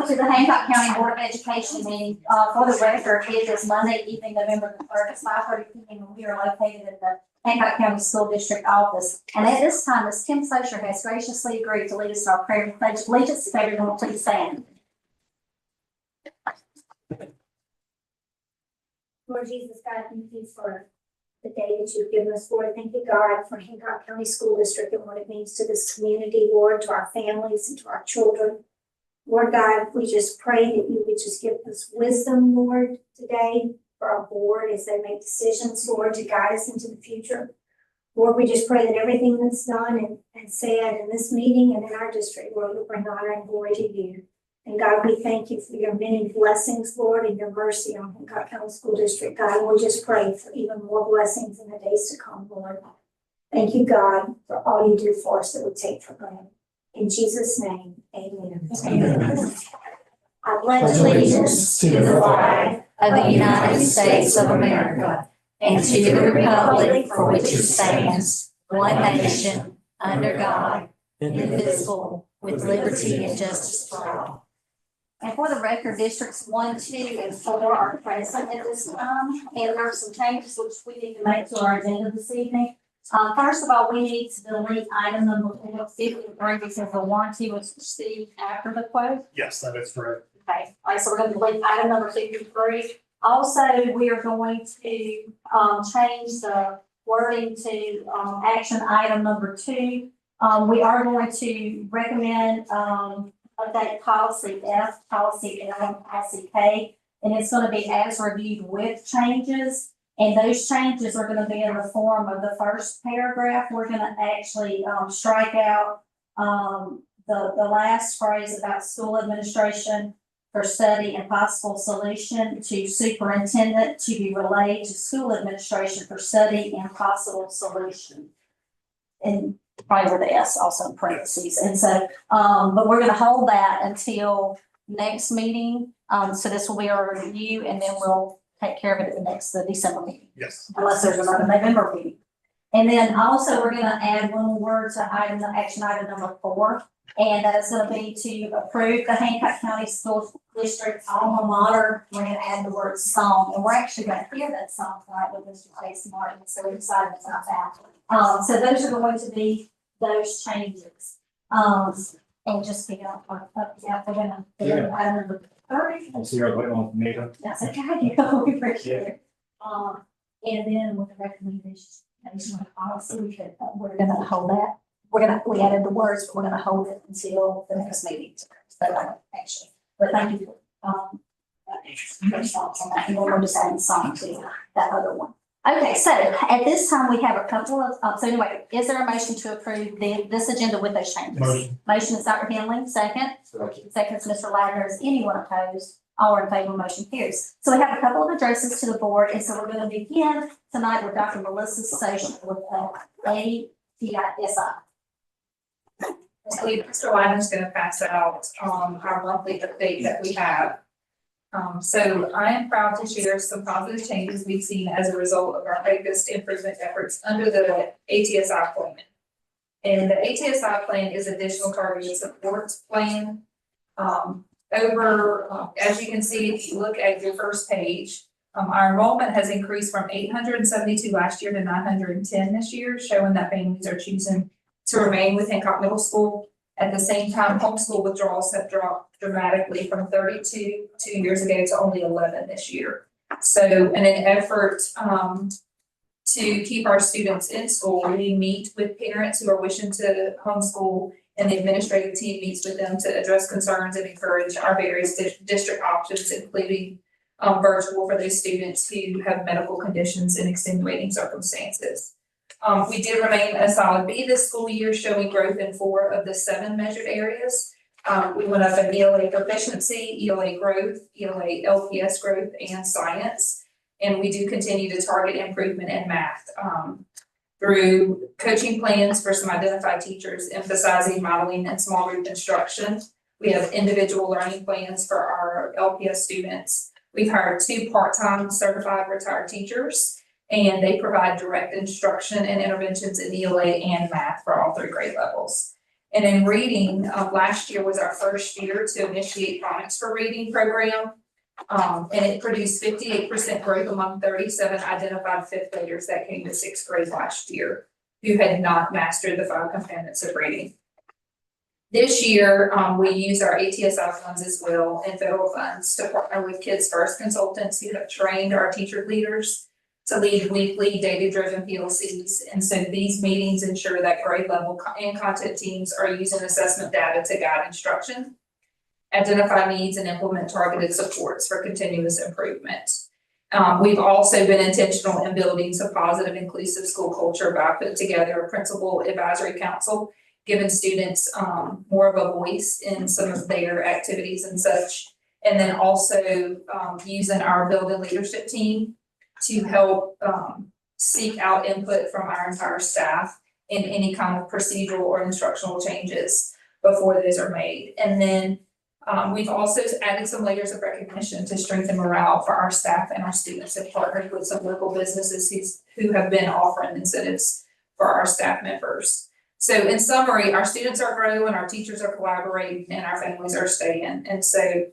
to the Hancock County Board of Education meeting. For the record, it is Monday evening, November the 3rd, at 5:30 p.m. and we are located at the Hancock County School District Office. And at this time, Ms. Kim Socher has graciously agreed to lead us in our prayer and pledge allegiance. If everyone will please stand. Lord Jesus, God, thank you for the day that you've given us, Lord. Thank you, God, for Hancock County School District and what it means to this community, Lord, to our families and to our children. Lord God, we just pray that you would just give us wisdom, Lord, today for our board as they make decisions, Lord, to guide us into the future. Lord, we just pray that everything that's done and said in this meeting and in our district, Lord, will bring honor and glory to you. And God, we thank you for your many blessings, Lord, and your mercy on Hancock County School District, God. And we just pray for even more blessings in the days to come, Lord. Thank you, God, for all you do for us that we take for granted. In Jesus' name, amen. Amen. I pledge allegiance to the flag of the United States of America and to the republic for which it stands, one nation, under God, indivisible, with liberty and justice for all. And for the record, districts 1, 2, and 4 are present at this time. And there are some changes which we need to make to our agenda this evening. First of all, we need to delete item number 53 because the warranty was received after the quote. Yes, that is correct. Okay, all right, so we're going to delete item number 53. Also, we are going to change the wording to action item number 2. We are going to recommend update policy F, policy L, and policy K, and it's going to be as reviewed with changes. And those changes are going to be in the form of the first paragraph. We're going to actually strike out the last phrase about school administration for study and possible solution to superintendent to be relayed to school administration for study and possible solution. And probably with the S also in parentheses. And so, but we're going to hold that until next meeting. So this will be our review, and then we'll take care of it at the December meeting. Yes. Unless there's another November meeting. And then also we're going to add one more word to action item number 4. And that is going to be to approve the Hancock County School District alma mater. We're going to add the word song. And we're actually going to hear that song tonight with Mr. Jason Martin. So we're excited about that. So those are going to be those changes. And just be up, yeah, we're going to do item number 30. I'll see you right on the meeting. That's okay. We appreciate it. And then with the recommendation policy, we're going to hold that. We added the words, but we're going to hold it until the next meeting. So actually, but thank you for your thoughts on that. And then we're just adding song to that other one. Okay, so at this time we have a couple of, so anyway, is there a motion to approve this agenda with those changes? Motion is Dr. Henley, second. Second is Mr. Ladner. Is anyone opposed? All are in favor, motion carries. So we have a couple of addresses to the board, and so we're going to begin tonight with Dr. Melissa Socher with ATSI. Mr. Ladner's going to pass out our monthly update that we have. So I am proud to share some positive changes we've seen as a result of our focused improvement efforts under the ATSI plan. And the ATSI plan is additional targeted support plan. As you can see, if you look at your first page, our enrollment has increased from 872 last year to 910 this year, showing that families are choosing to remain with Hancock Middle School. At the same time, homeschool withdrawals have dropped dramatically from 32 2 years ago to only 11 this year. So in an effort to keep our students in school, we meet with parents who are wishing to homeschool, and the administrative team meets with them to address concerns and encourage our various district options, including virtual for those students who have medical conditions and extenuating circumstances. We did remain a solid B this school year, showing growth in 4 of the 7 measured areas. We went up in ELA proficiency, ELA growth, ELA LPS growth, and science. And we do continue to target improvement in math through coaching plans for some identified teachers, emphasizing modeling and small group instruction. We have individual learning plans for our LPS students. We've hired 2 part-time certified retired teachers, and they provide direct instruction and interventions in ELA and math for all 3 grade levels. And in reading, last year was our first year to initiate phonics for reading program. And it produced 58% growth among 37 identified fifth graders that came to sixth grade last year who had not mastered the 5 components of reading. This year, we use our HCSD funds as well and federal funds to partner with Kids First consultants who have trained our teacher leaders to lead weekly data-driven PLCs. And so these meetings ensure that grade level and content teams are using assessment data to guide instruction, identify needs, and implement targeted supports for continuous improvement. We've also been intentional in building some positive, inclusive school culture by putting together a principal advisory council, giving students more of a voice in some of their activities and such. And then also using our building leadership team to help seek out input from our entire staff in any kind of procedural or instructional changes before those are made. And then we've also added some layers of recognition to strengthen morale for our staff and our students, and partnered with some local businesses who have been offering incentives for our staff members. So in summary, our students are growing, our teachers are collaborating, and our families are staying. And so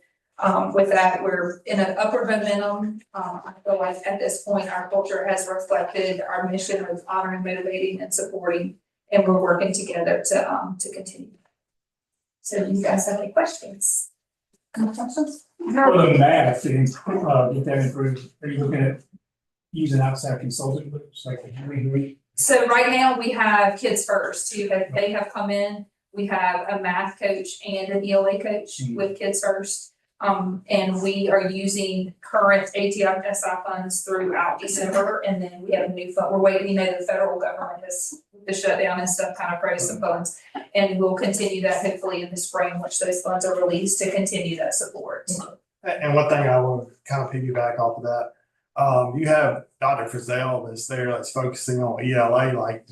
with that, we're in an upward momentum. I feel like at this point, our culture has reflected our mission of honoring, motivating, and supporting, and we're working together to continue. So do you guys have any questions? Any questions? For the math, get that improved, are you looking at using outside consulting groups like Henry? So right now we have Kids First they have come in. We have a math coach and an ELA coach with Kids First. And we are using current HCSD funds throughout December, and then we have a new fund. We're waiting, the federal government has the shutdown and stuff kind of froze some funds. And we'll continue that hopefully in the spring, which those funds are released to continue that support. And one thing I want to kind of piggyback off of that, you have Dr. Frizzell that's there that's focusing on ELA, like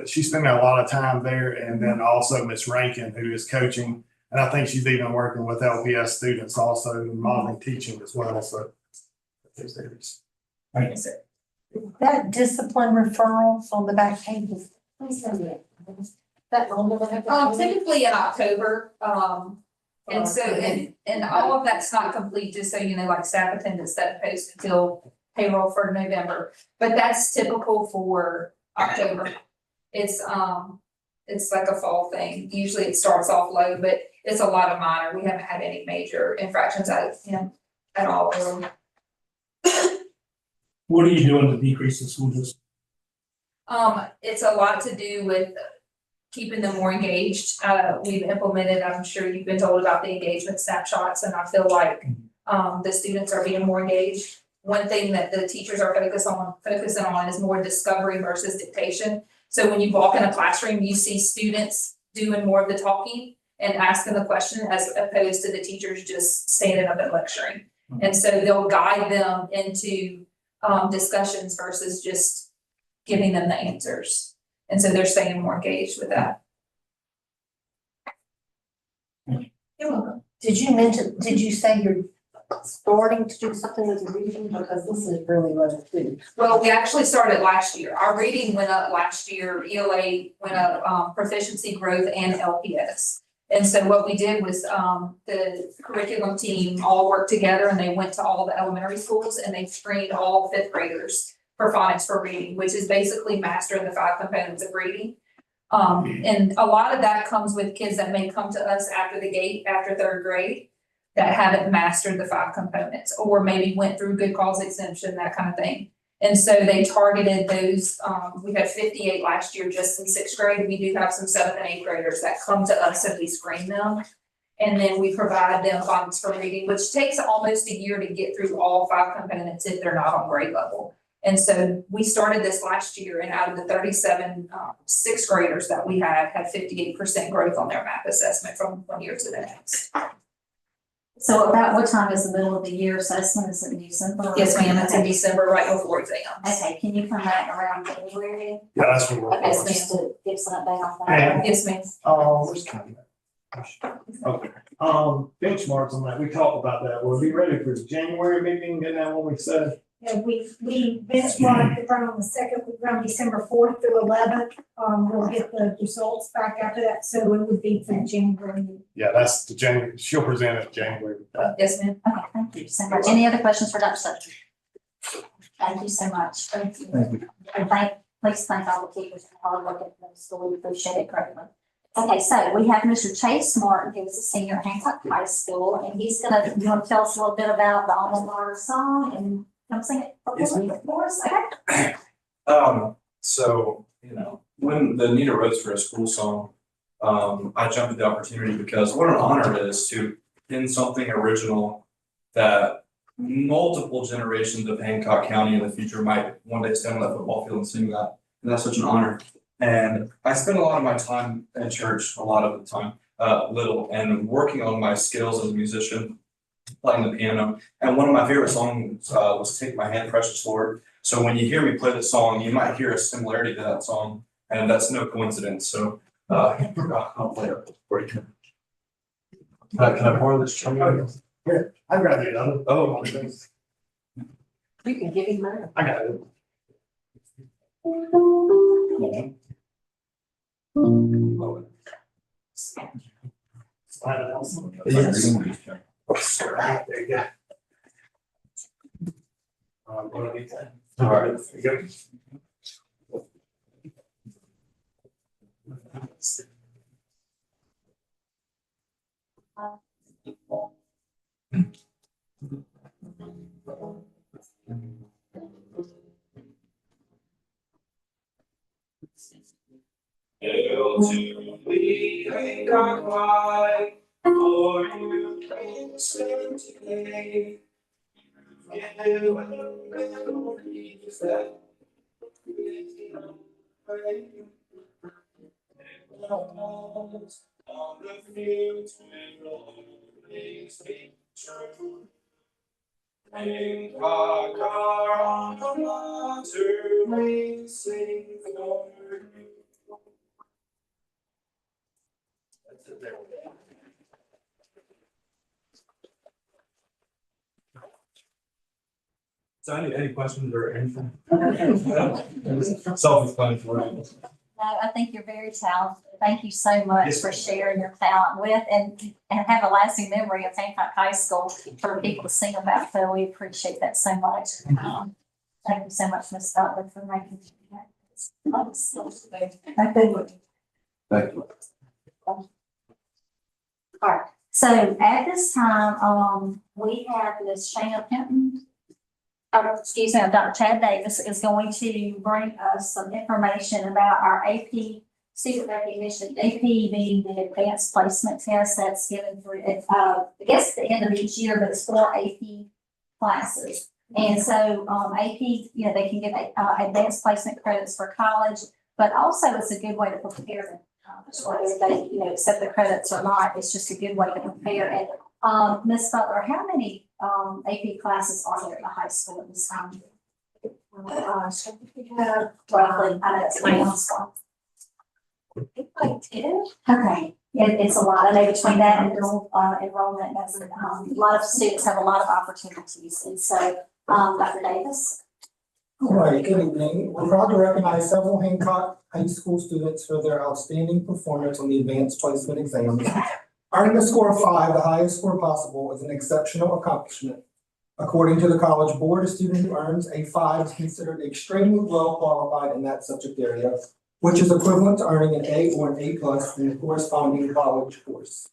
she's spending a lot of time there, and then also Miss Rankin, who is coaching. And I think she's even working with LPS students also in modeling teaching as well. So there's areas. Yes, sir. That discipline referrals on the back page is. That Typically in October, and so, and all of that's not complete, just so you know, like staff attendance that post until payroll for November, but that's typical for October. It's like a fall thing. Usually it starts off low, but it's a lot of minor. We haven't had any major infractions at all. What are you doing to decrease the school district? It's a lot to do with keeping them more engaged. We've implemented, I'm sure you've been told about the engagement snapshots, and I feel like the students are being more engaged. One thing that the teachers are focusing on is more discovery versus dictation. So when you walk in a classroom, you see students doing more of the talking and asking the question as opposed to the teachers just standing up and lecturing. And so they'll guide them into discussions versus just giving them the answers. And so they're staying more engaged with that. You're welcome. Did you say you're starting to do something with the reading? Because this is really low too. Well, we actually started last year. Our reading went up last year, ELA went up, proficiency growth and LPS. And so what we did was the curriculum team all worked together, and they went to all the elementary schools and they screened all fifth graders for phonics for reading, which is basically mastering the 5 components of reading. And a lot of that comes with kids that may come to us after the gate, after 3rd grade, that haven't mastered the 5 components, or maybe went through good cause exemption, that kind of thing. And so they targeted those, we had 58 last year just in 6th grade. We do have some 7th and 8th graders that come to us and we screen them. And then we provide them phonics for reading, which takes almost a year to get through all 5 components if they're not on grade level. And so we started this last year, and out of the 37 6th graders that we had 58% growth on their math assessment from one year to the next. So about what time is the middle of the year assessment? Is it in December? Yes, ma'am, it's in Okay. December, right before exams. Okay, can you come back around February? Yeah, that's what we're. Okay, so just to give some update on Yeah. that. Yes, ma'am. Where's Connie? Okay, benchmarks on that, we talked about that, we'll be ready for the January meeting, isn't that what we said? And we benchmarked it on the second, we run December 4th through 11th. We'll get the results back after that, so it would be for January. Yeah, that's the January, she'll present it January. Yes, ma'am. Okay, thank you so much. Any other questions for Dr. Sutton? Thank you so much. Thank you. And please thank all the teachers and hard work at the school. We appreciate it greatly. Okay, so we have Mr. Chase Martin, who's a senior at Hancock High School, and he's gonna, you want to tell us a little bit about the alma mater song and come sing it for us, okay? So, when the Nita Rhodes for a School song, I jumped at the opportunity because what an honor it is to pin something original that multiple generations of Hancock County in the future might one day stand on that football field and sing that. And that's such an honor. And I spend a lot of my time in church, a lot of the time, little, and working on my skills as a musician, playing the piano. And one of my favorite songs was Take My Hand, Precious Lord. So when you hear me play the song, you might hear a similarity to that song, and that's no coincidence. So I'll play it for you. Can I borrow this? Here, I'd rather do another. Oh, You can give him mine. I got it. Slide it else. There you go. One of these. All right, there you go. Hail to thee, Hancock High, for you can stand today. Given memories that on the future always be true. Hancock, our alma mater, we sing for you. That's it there. So any questions or anything? Self-explanatory. No, I think you're very talented. Thank you so much Yes. for sharing your talent with and have a lasting memory of Hancock High School for people to sing about. So we appreciate that so much. Thank you so much, Ms. Butler, for making that. Thank you. All right, so at this time, we have Ms. Shayna Hinton. Excuse me, Dr. Chad Davis is going to bring us some information about our AP student recognition. AP being the advanced placement test that's given through, I guess at the end of each year, but it's for AP classes. And so, AP, they can get advanced placement credits for college, but also it's a good way to prepare them. Whether they, accept the credits or not, it's just a good way to prepare. And, Ms. Butler, how many, AP classes are there in the high school at this time? So we have Roughly, I know it's my own school. like 10. Okay, it's a lot. I know between that and dual, enrollment, that's, a lot of students have a lot of opportunities. And so, Dr. Davis? All right, good evening. We're proud to recognize several Hancock High School students for their outstanding performance on the advanced placement exams. Earning a score of 5, the highest score possible, is an exceptional accomplishment. According to the College Board, a student who earns a 5 is considered extremely well qualified in that subject area, which is equivalent to earning an A or an A+ in the corresponding college course.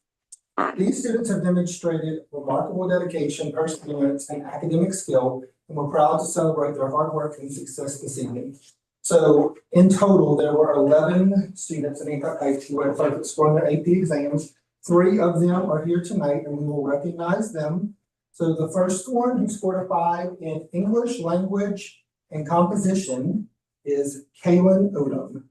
These students have demonstrated remarkable dedication, perseverance, and academic skill, and we're proud to celebrate their hard work and success this evening. So in total, there were 11 students in Hancock High School who had perfect score on their AP exams. 3 of them are here tonight, and we will recognize them. So the first one who scored a 5 in English, language, and composition is Kaylin Odom.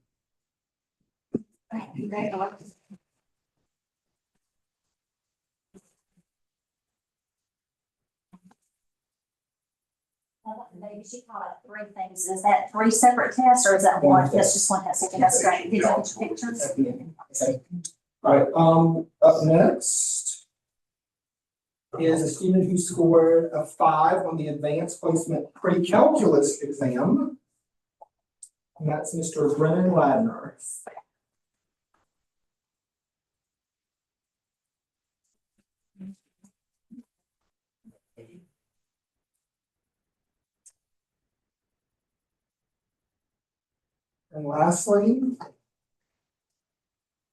Maybe she called it 3 things. Is that 3 separate tests or is that one? That's just one test. Okay, that's great. Did you get your pictures? Okay. All right, up next, is a student who scored a 5 on the advanced placement pre-calculus exam. And that's Mr. Brennan Ladner. And lastly,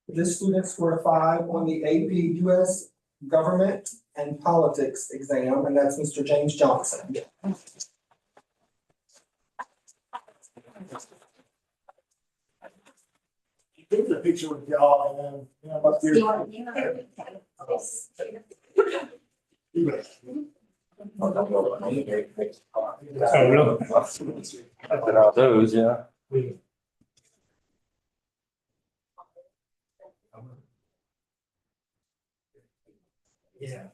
this student scored a 5 on the AP US Government and Politics exam, and that's Mr. James Johnson. Here's a picture with y'all, and, up here. You want, you know. After all those, yeah. Yeah.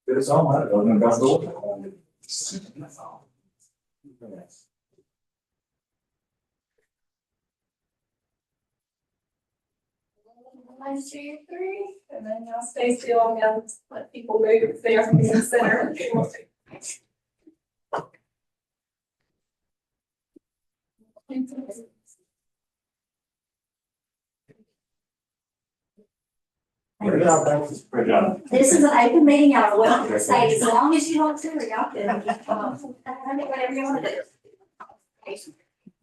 It's all right, I'm gonna go. One, 2, 3, and then y'all stay still, I'm gonna let people move there from the center. Great job, thanks. Great job. This is an open meeting, y'all are welcome to stay as long as you want to, or y'all can, whatever you want to do.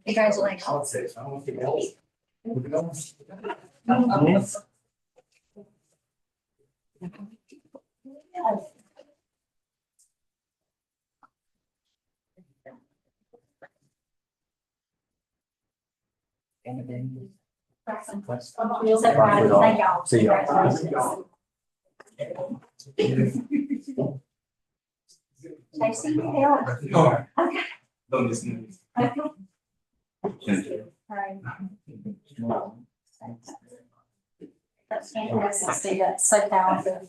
Congratulations. I would say so. I don't think else. You'll say, right, thank y'all. See ya. Tracy, you help. Okay. Don't listen. Okay. Right. That's fantastic, Steve, that's so talented.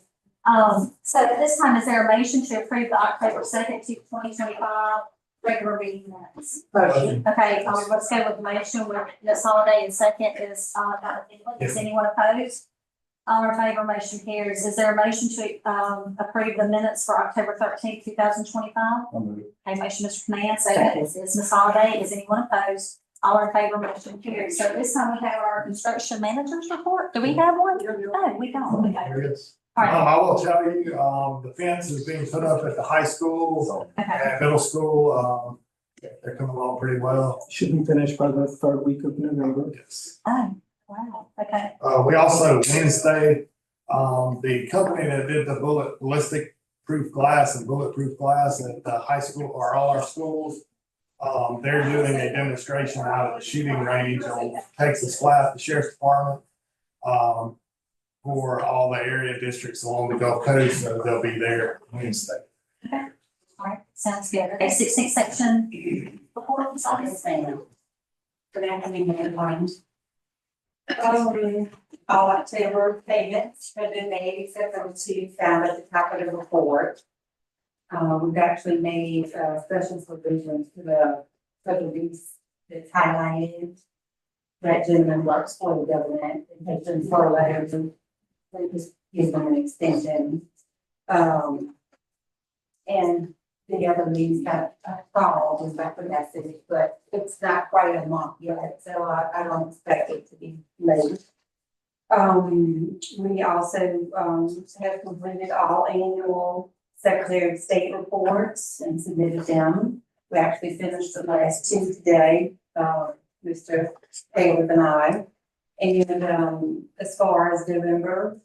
So at this time, is there a motion to approve the October 2nd, 2025 regular meeting minutes? Okay, let's go with the motion with Ms. Holiday, and second is, Dr. Finley. Is anyone opposed? All in favor, motion carries. Is there a motion to, approve the minutes for October 13th, 2025? Okay, motion, Mr. Command, second is Ms. Holiday. Is anyone opposed? All in favor, motion carries. So this time we have our construction manager's report. Do we have one? No, we don't. Okay. There it is. All right. I will tell you, the fence is being put up at the high school Okay. and middle school. They're coming along pretty well. Should be finished by the 3rd week of November. Yes. Oh, wow. Okay. We also, Wednesday, the company that did the ballistic proof glass and bulletproof glass at the high school or all our schools, they're doing a demonstration out at the shooting range on Texas Flat, the sheriff's department, for all the area districts along the Gulf Coast, so they'll be there Wednesday. All right, sounds good. Okay, 16th section. Report, Ms. Holiday. Good afternoon, everyone. All October payments have been made except for the 2 found at the top of the report. We've actually made special provisions to the lease that's highlighted. That gentleman works for the government and has been furloughed and we just give them an extension. And the other lease got called and back with message, but it's not quite a month yet, so I don't expect it to be late. We also have completed all annual Secretary of State reports and submitted them. We actually finished the last 2 today, Mr. Caleb and I. And as far as November,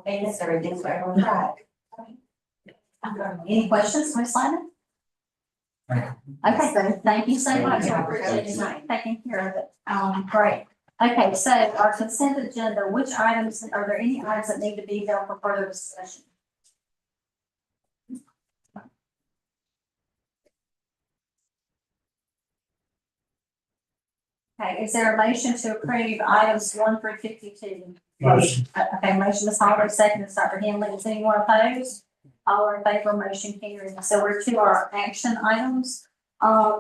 payments, everything's right on track. Any questions, Ms. Lyman? Okay, so thank you so much. I appreciate you taking care of it. Great. Okay, so our consent agenda, which items, are there any items that need to be held for further discussion? Okay, is there a motion to approve items 1 through 52? Motion. Okay, motion, Ms. Holiday, second is Dr. Henley. Is anyone opposed? All are in favor, motion carries. So we're to our action items.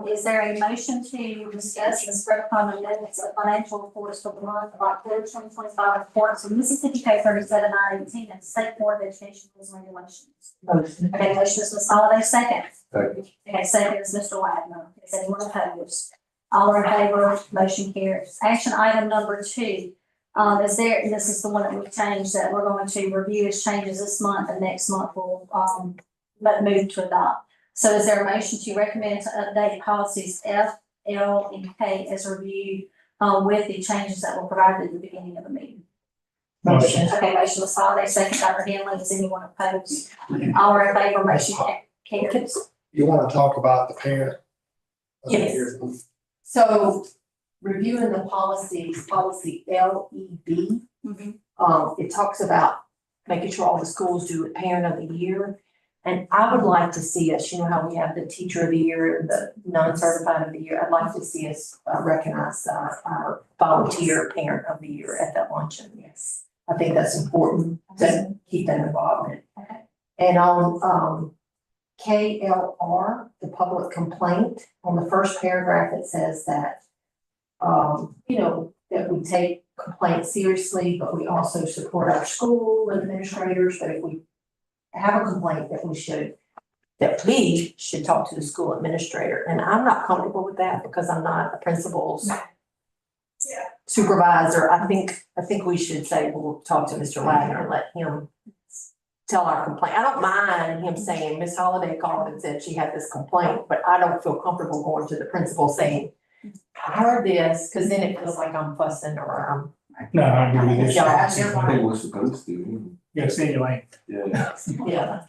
Is there a motion to discuss and spread upon the minutes of financial reports for the month of October 2025 reports of Mississippi Code 37-918 and State Board of Education rules and regulations? Motion. Okay, motion is Ms. Holiday, second. Second. Okay, second is Mr. Wagner. Is anyone opposed? All in favor, motion carries. Action item number 2. This is the one that we changed, that we're going to review as changes this month, and next month we'll, move to adopt. So is there a motion to recommend to update policies F, L, and K as reviewed, with the changes that were provided at the beginning of the meeting? Motion. Okay, motion was Holiday, second Dr. Henley. Is anyone opposed? All are in favor, motion carries. You wanna talk about the parent? Yes. So reviewing the policies, policy LEB, it talks about making sure all the schools do a parent of the year. And I would like to see us, you know how we have the teacher of the year, the non-certified of the year, I'd like to see us recognize our volunteer parent of the year at that luncheon, yes. I think that's important to keep that involvement. Okay. And on KLR, the public complaint, on the first paragraph, it says that, that we take complaints seriously, but we also support our school administrators, that if we have a complaint that we should talk to the school administrator. And I'm not comfortable with that because I'm not a principal's supervisor. I think we should say, we'll talk to Mr. Wagner and let him tell our complaint. I don't mind him saying, Miss Holiday called and said she had this complaint, but I don't feel comfortable going to the principal saying, I heard this, because then it feels like I'm fussing or No, I agree with you. Yeah. I think we're supposed to. Yes, anyway, Yeah. yeah.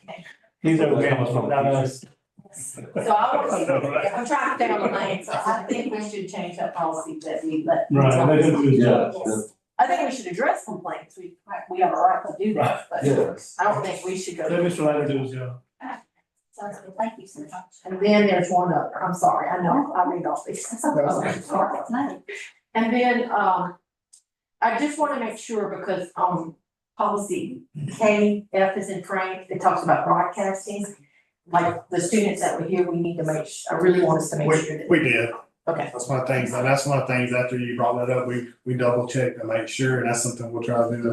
he's okay, not us. So I'm trying to stay on the lane, so I think we should change that policy that we let. Right, let him do his job. Yes. I think we should address complaints, we have a right to do that, but Yes. I don't think we should go. Let Mr. Ladder do his job. Sounds good. Thank you so much. And then there's one other, I'm sorry, I know, I read all these. No. And then, I just wanna make sure because, policy KF is in Frank, it talks about broadcasting. Like the students that were here, we need to I really want us to make sure that. We did. Okay, That's one of the things, and that's one of the things after you brought that up, we double checked to make sure, and that's something we'll try to do.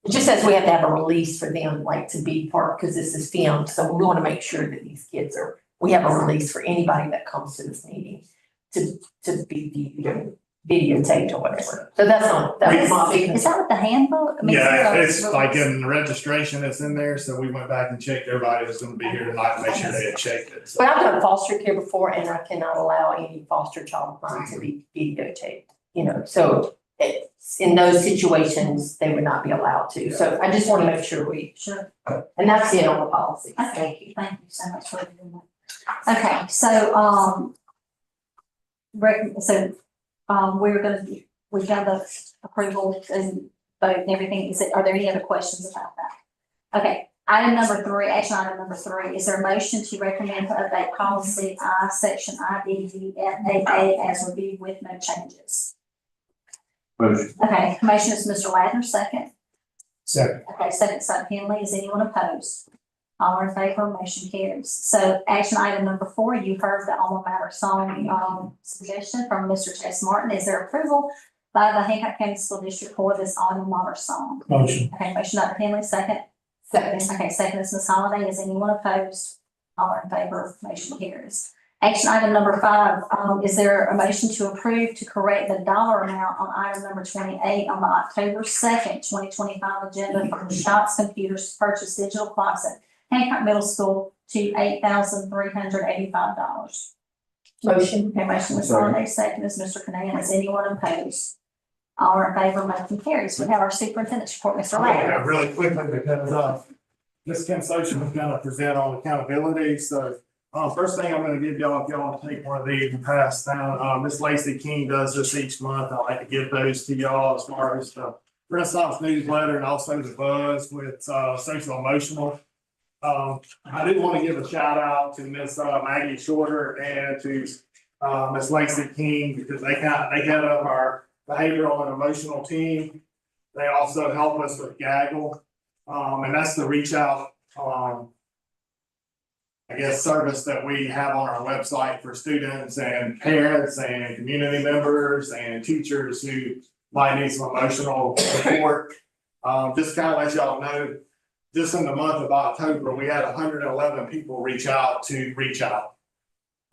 it just says we have to have a release for them, like to be part, because this is filmed, so we wanna make sure that these kids we have a release for anybody that comes to this meeting to be viewed, videotaped or whatever. So that's that was my big. Is that with the handbook? I mean, Yeah, is it's that like in the registration, it's in there, so we went back and checked everybody that's gonna be here tonight to make sure they had checked it. So But I've done foster care before and I cannot allow any foster child of mine to be videotaped, so in those situations, they would not be allowed to. So I just want to make sure Sure. and that's it on the policy. Okay, thank you so much for doing that. Okay, so, we've got the approval and vote and everything. Are there any other questions about that? Okay, action item number 3, is there a motion to recommend to update policy I, section IDGFAA as reviewed with no changes? Motion. Okay, motion is Mr. Wagner, second. Second. Okay, second, Dr. Henley. Is anyone opposed? All in favor, motion carries. So action item number 4, you heard the alma mater song suggestion from Mr. Chase Martin. Is there approval by the Hancock County School District for this alma mater song? Motion. Okay, motion Dr. Henley, second. Second. Okay, second is Ms. Holiday. Is anyone opposed? All in favor, motion carries. Action item number 5, is there a motion to approve to correct the dollar amount on item number 28 on the October 2nd, 2025 agenda for the Shots Computers purchase digital clocks at Hancock Middle School to $8,385? Motion. Okay, motion is Holiday, second is Mr. Canaan. Is anyone opposed? All are in favor, motion carries. We have our superintendent's report, Mr. Yeah, Ladner. really quickly because Ms. Kim Social was gonna present on accountability, so first thing I'm gonna give y'all, if y'all want to take one of these and pass down, Ms. Lacey King does this each month. I like to give those to y'all as far as the Renaissance newsletter and also the buzz with social emotional. I do want to give a shout out to Miss Maggie Shorter and to Miss Lacey King because they head up our behavioral and emotional team. They also help us with Gaggle, and that's the reach out I guess, service that we have on our website for students and parents and community members and teachers who might need some emotional support. Just kind of let y'all know, just in the month of October, we had 111 people reach out.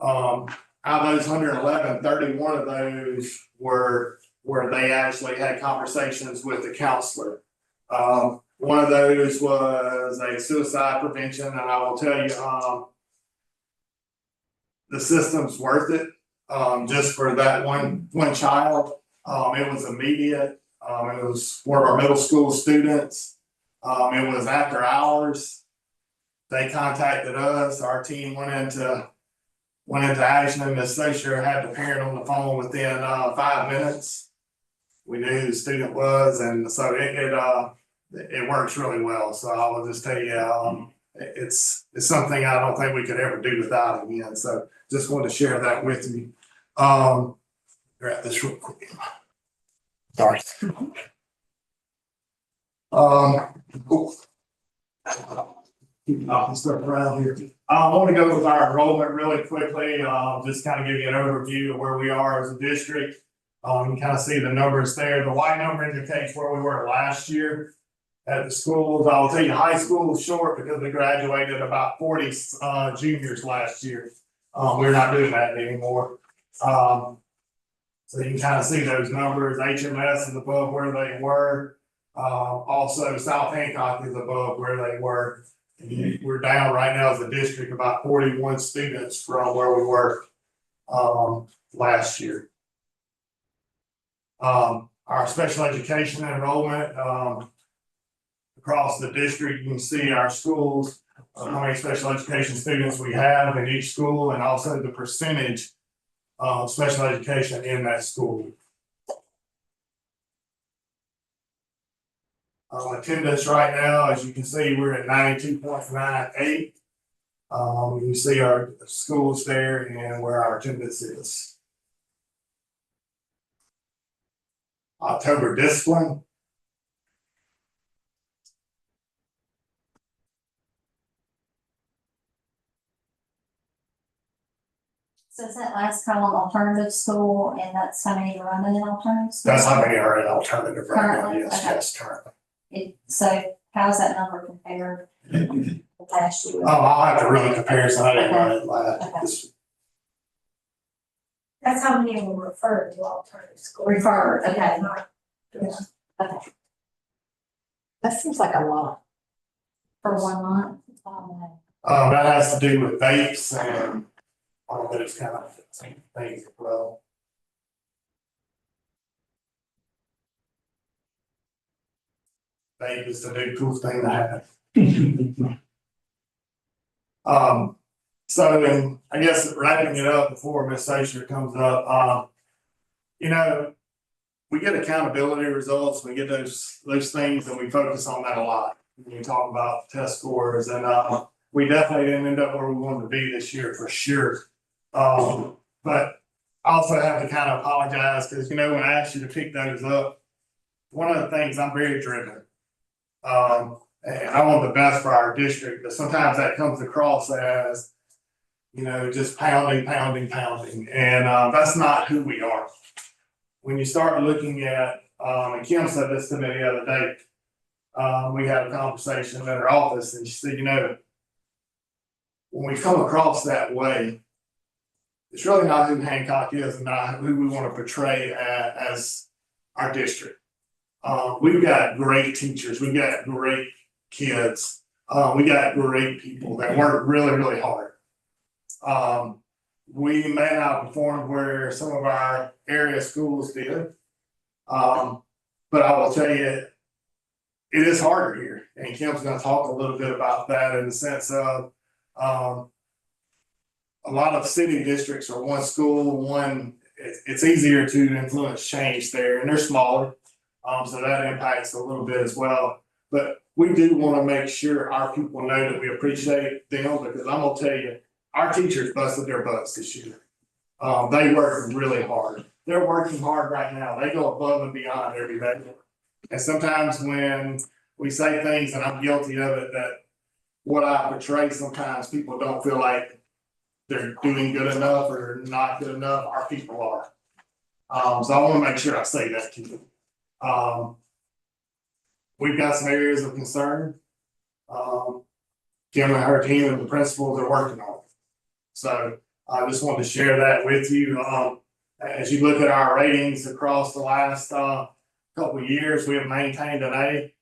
Out of those 111, 31 of those were where they actually had conversations with the counselor. One of those was a suicide prevention, and I will tell you, the system's worth it, just for that one child. It was immediate. It was one of our middle school students. It was after hours. They contacted us. Our team went into action, and the associate had the parent on the phone within 5 minutes. We knew who the student was, and so it works really well. So I will just tell you, it's something I don't think we could ever do without again. So just wanted to share that with you. Grab this real quick. Sorry. Keep knocking stuff around here. I want to go with our enrollment really quickly, just kind of give you an overview of where we are as a district. You can kind of see the numbers there. The white number indicates where we were last year at the schools. I'll tell you, high school is short because we graduated about 40 juniors last year. We're not doing that anymore. So you can kind of see those numbers. HMS is above where they were. Also, South Hancock is above where they were. We're down right now as a district about 41 students from where we were last year. Our special education enrollment across the district, you can see our schools, how many special education students we have in each school, and also the percentage of special education in that school. Attendance right now, as you can see, we're at 92.98. You can see our schools there and where our attendance is. October discipline. So is that last column alternative school, and that's how many are running in alternative school? That's how many are in alternative right now. Currently? Yes, Okay. yes, currently. So how's that number compared to last year? I'll have to really comparison. I didn't run it last. Okay. That's how many will refer to alternative school. Refer, okay. Not- That seems like a lot. For 1 month? That has to do with vapes and all of those kind of things as well. Vape is the new cool thing to have. So then, I guess wrapping it up before Ms. Sasher comes up, we get accountability results, we get those things, and we focus on that a lot. When we talk about test scores, and we definitely didn't end up where we wanted to be this year for sure. But I also have to kind of apologize because, when I asked you to pick those up, one of the things, I'm very driven. And I want the best for our district, but sometimes that comes across as, just pounding. And that's not who we are. When you start looking at, and Kim said this to me the other day, we had a conversation at her office, and she said, when we come across that way, it's really not who Hancock is and not who we want to portray as our district. We've got great teachers, we've got great kids, we got great people that work really, really hard. We may not perform where some of our area schools did. But I will tell you, it is harder here, and Kim's gonna talk a little bit about that in the sense of, a lot of city districts are one school, it's easier to influence change there, and they're smaller. So that impacts a little bit as well. But we do want to make sure our people know that we appreciate them, because I'm gonna tell you, our teachers busted their butts this year. They work really hard. They're working hard right now. They go above and beyond every day. And sometimes when we say things, and I'm guilty of it, that what I portray, sometimes people don't feel like they're doing good enough or not good enough, our people are. So I wanna make sure I say that to you. We've got some areas of concern. Kim and her team and the principals are working on it. So I just wanted to share that with you. As you look at our ratings across the last, couple of years, we have maintained an A.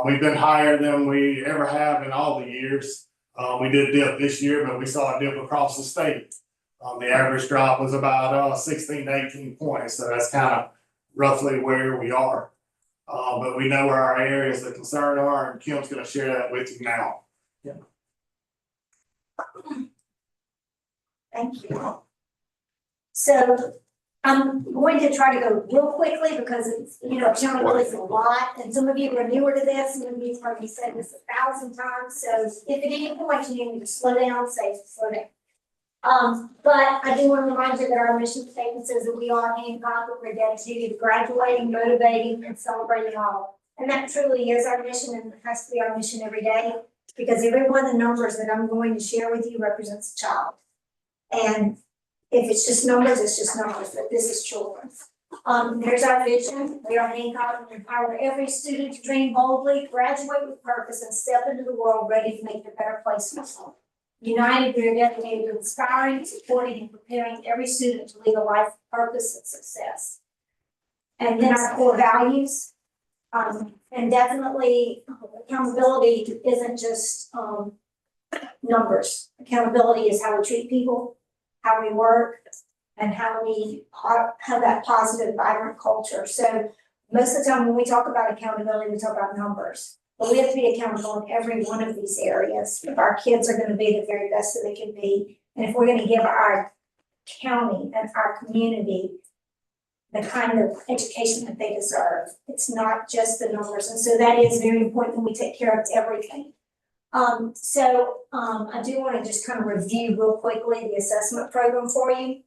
We've been higher than we ever have in all the years. We did dip this year, but we saw a dip across the state. The average drop was about, 16 to 18 points, so that's kind of roughly where we are. But we know where our areas of concern are, and Kim's gonna share that with you now. Thank you. So I'm going to try to go real quickly because it's, accountability is a lot, and some of you are newer to this, and you've heard me say this 1,000 times, so if at any point you need me to slow down, say slow down. But I do want to remind you that our mission statement says that we are Hancock, we're dedicated to graduating, motivating, and celebrating all. And that truly is our mission, and it has to be our mission every day, because every one of the numbers that I'm going to share with you represents a child. And if it's just numbers, it's just numbers, but this is children. There's our vision. We are Hancock, and empower every student to dream boldly, graduate with purpose, and step into the world ready to make it a better place for themselves. United, we are dedicated to inspiring, supporting, and preparing every student to lead a life of purpose and success. And then our core values, and definitely accountability isn't just numbers. Accountability is how we treat people, how we work, and how we have that positive, vibrant culture. So most of the time when we talk about accountability, we talk about numbers. But we have to be accountable in every one of these areas if our kids are going to be the very best that they can be. And if we're going to give our county and our community the kind of education that they deserve. It's not just the numbers. And so that is very important when we take care of everything. I do want to just kind of review real quickly the assessment program for you.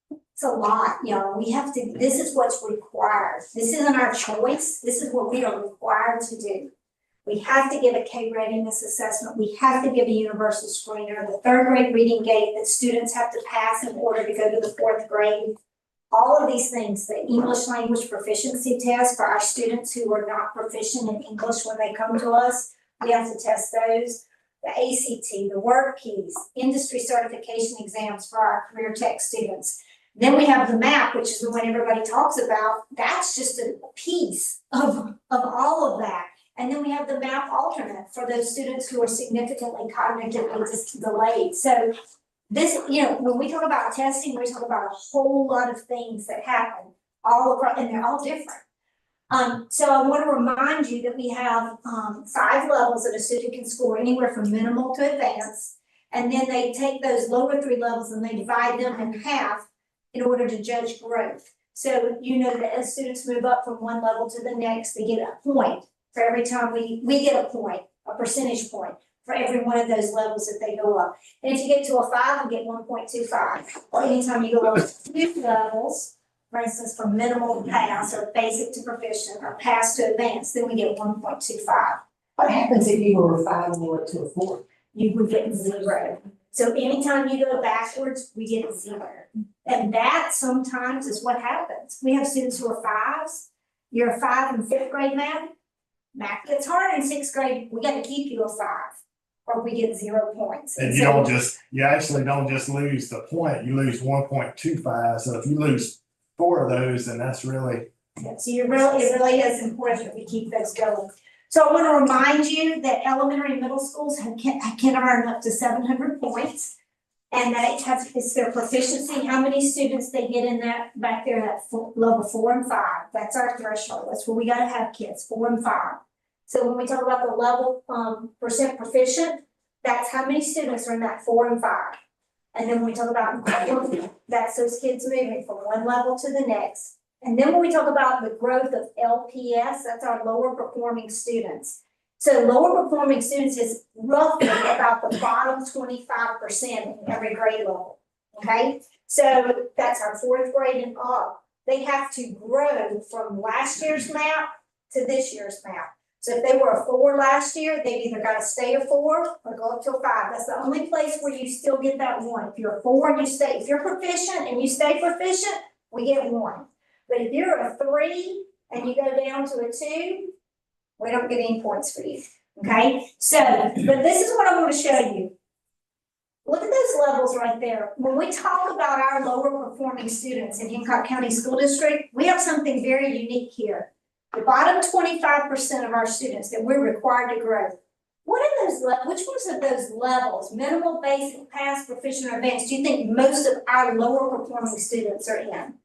It's a lot, we have to, this is what's required. This isn't our choice. This is what we are required to do. We have to give a K readiness assessment. We have to give a universal screener, the 3rd grade reading gate that students have to pass in order to go to the 4th grade. All of these things, the English language proficiency test for our students who are not proficient in English when they come to us, we have to test those. The ACT, the work keys, industry certification exams for our career tech students. Then we have the MAP, which is the one everybody talks about. That's just a piece of all of that. And then we have the MAP alternate for those students who are significantly cognitively delayed. So this, when we talk about testing, we talk about a whole lot of things that happen all across, and they're all different. So I want to remind you that we have 5 levels that a student can score anywhere from minimal to advanced. And then they take those lower 3 levels and they divide them in half in order to judge growth. So that as students move up from one level to the next, they get a point. For every time we get a point, a percentage point for every one of those levels that they go up. And if you get to a 5, you get 1.25. Or anytime you go up 2 levels, for instance, from minimal to pass, or basic to proficient, or pass to advanced, then we get 1.25. What happens if you were a 5 and you went to a 4? You would get 0. So anytime you go backwards, we get 0. And that sometimes is what happens. We have students who are 5s. You're a 5 in 5th grade math. Math gets hard in 6th grade. We got to keep you a 5, or we get 0 points. And you actually don't just lose the point, you lose 1.25. So if you lose 4 of those, then that's really. Yeah, so it really is important that we keep those going. So I want to remind you that elementary and middle schools can earn up to 700 points. And that it's their proficiency, how many students they get in that back there at level 4 and 5. That's our threshold. That's where we got to have kids, 4 and 5. So when we talk about the level percent proficient, that's how many students are in that 4 and 5. And then when we talk about growth, that's those kids moving from one level to the next. And then when we talk about the growth of LPS, that's our lower performing students. So lower performing students is roughly about the bottom 25% in every grade level, okay? So that's our 4th grade and up. They have to grow from last year's map to this year's map. So if they were a 4 last year, they've either got to stay a 4 or go up to a 5. That's the only place where you still get that 1. If you're a 4 and you stay, if you're proficient and you stay proficient, we get 1. But if you're a 3 and you go down to a 2, we don't get any points for you. Okay, so, but this is what I want to show you. Look at those levels right there. When we talk about our lower performing students in Hancock County School District, we have something very unique here. The bottom 25% of our students that we're required to grow. What are those, which ones of those levels, minimal, basic, pass, proficient, or advanced, do you think most of our lower performing students are in?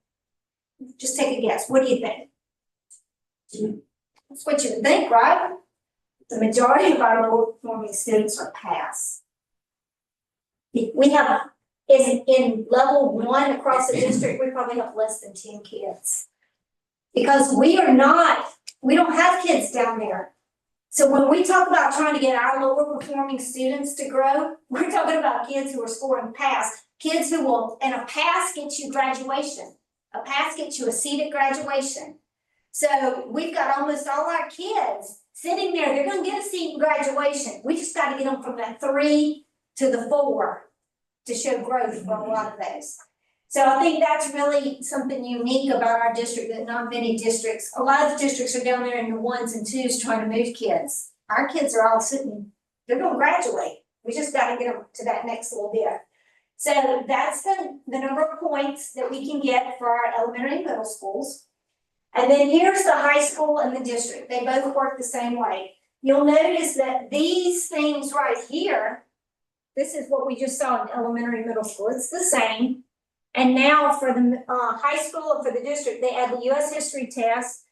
Just take a guess. What do you think? That's what you would think, right? The majority of our lower performing students are pass. We have, in level 1 across the district, we probably have less than 10 kids. Because we don't have kids down there. So when we talk about trying to get our lower performing students to grow, we're talking about kids who are scoring pass, kids who will, and a pass gets you graduation. A pass gets you a seat at graduation. So we've got almost all our kids sitting there, they're gonna get a seat in graduation. We just gotta get them from that 3 to the 4 to show growth for a lot of those. So I think that's really something unique about our district that not many districts, a lot of districts are down there in the 1s and 2s trying to move kids. Our kids are all sitting, they're gonna graduate. We just gotta get them to that next little bit. So that's the number of points that we can get for our elementary and middle schools. And then here's the high school and the district. They both work the same way. You'll notice that these things right here, this is what we just saw in elementary and middle school. It's the same. And now for the high school and for the district, they add the U.S. history test,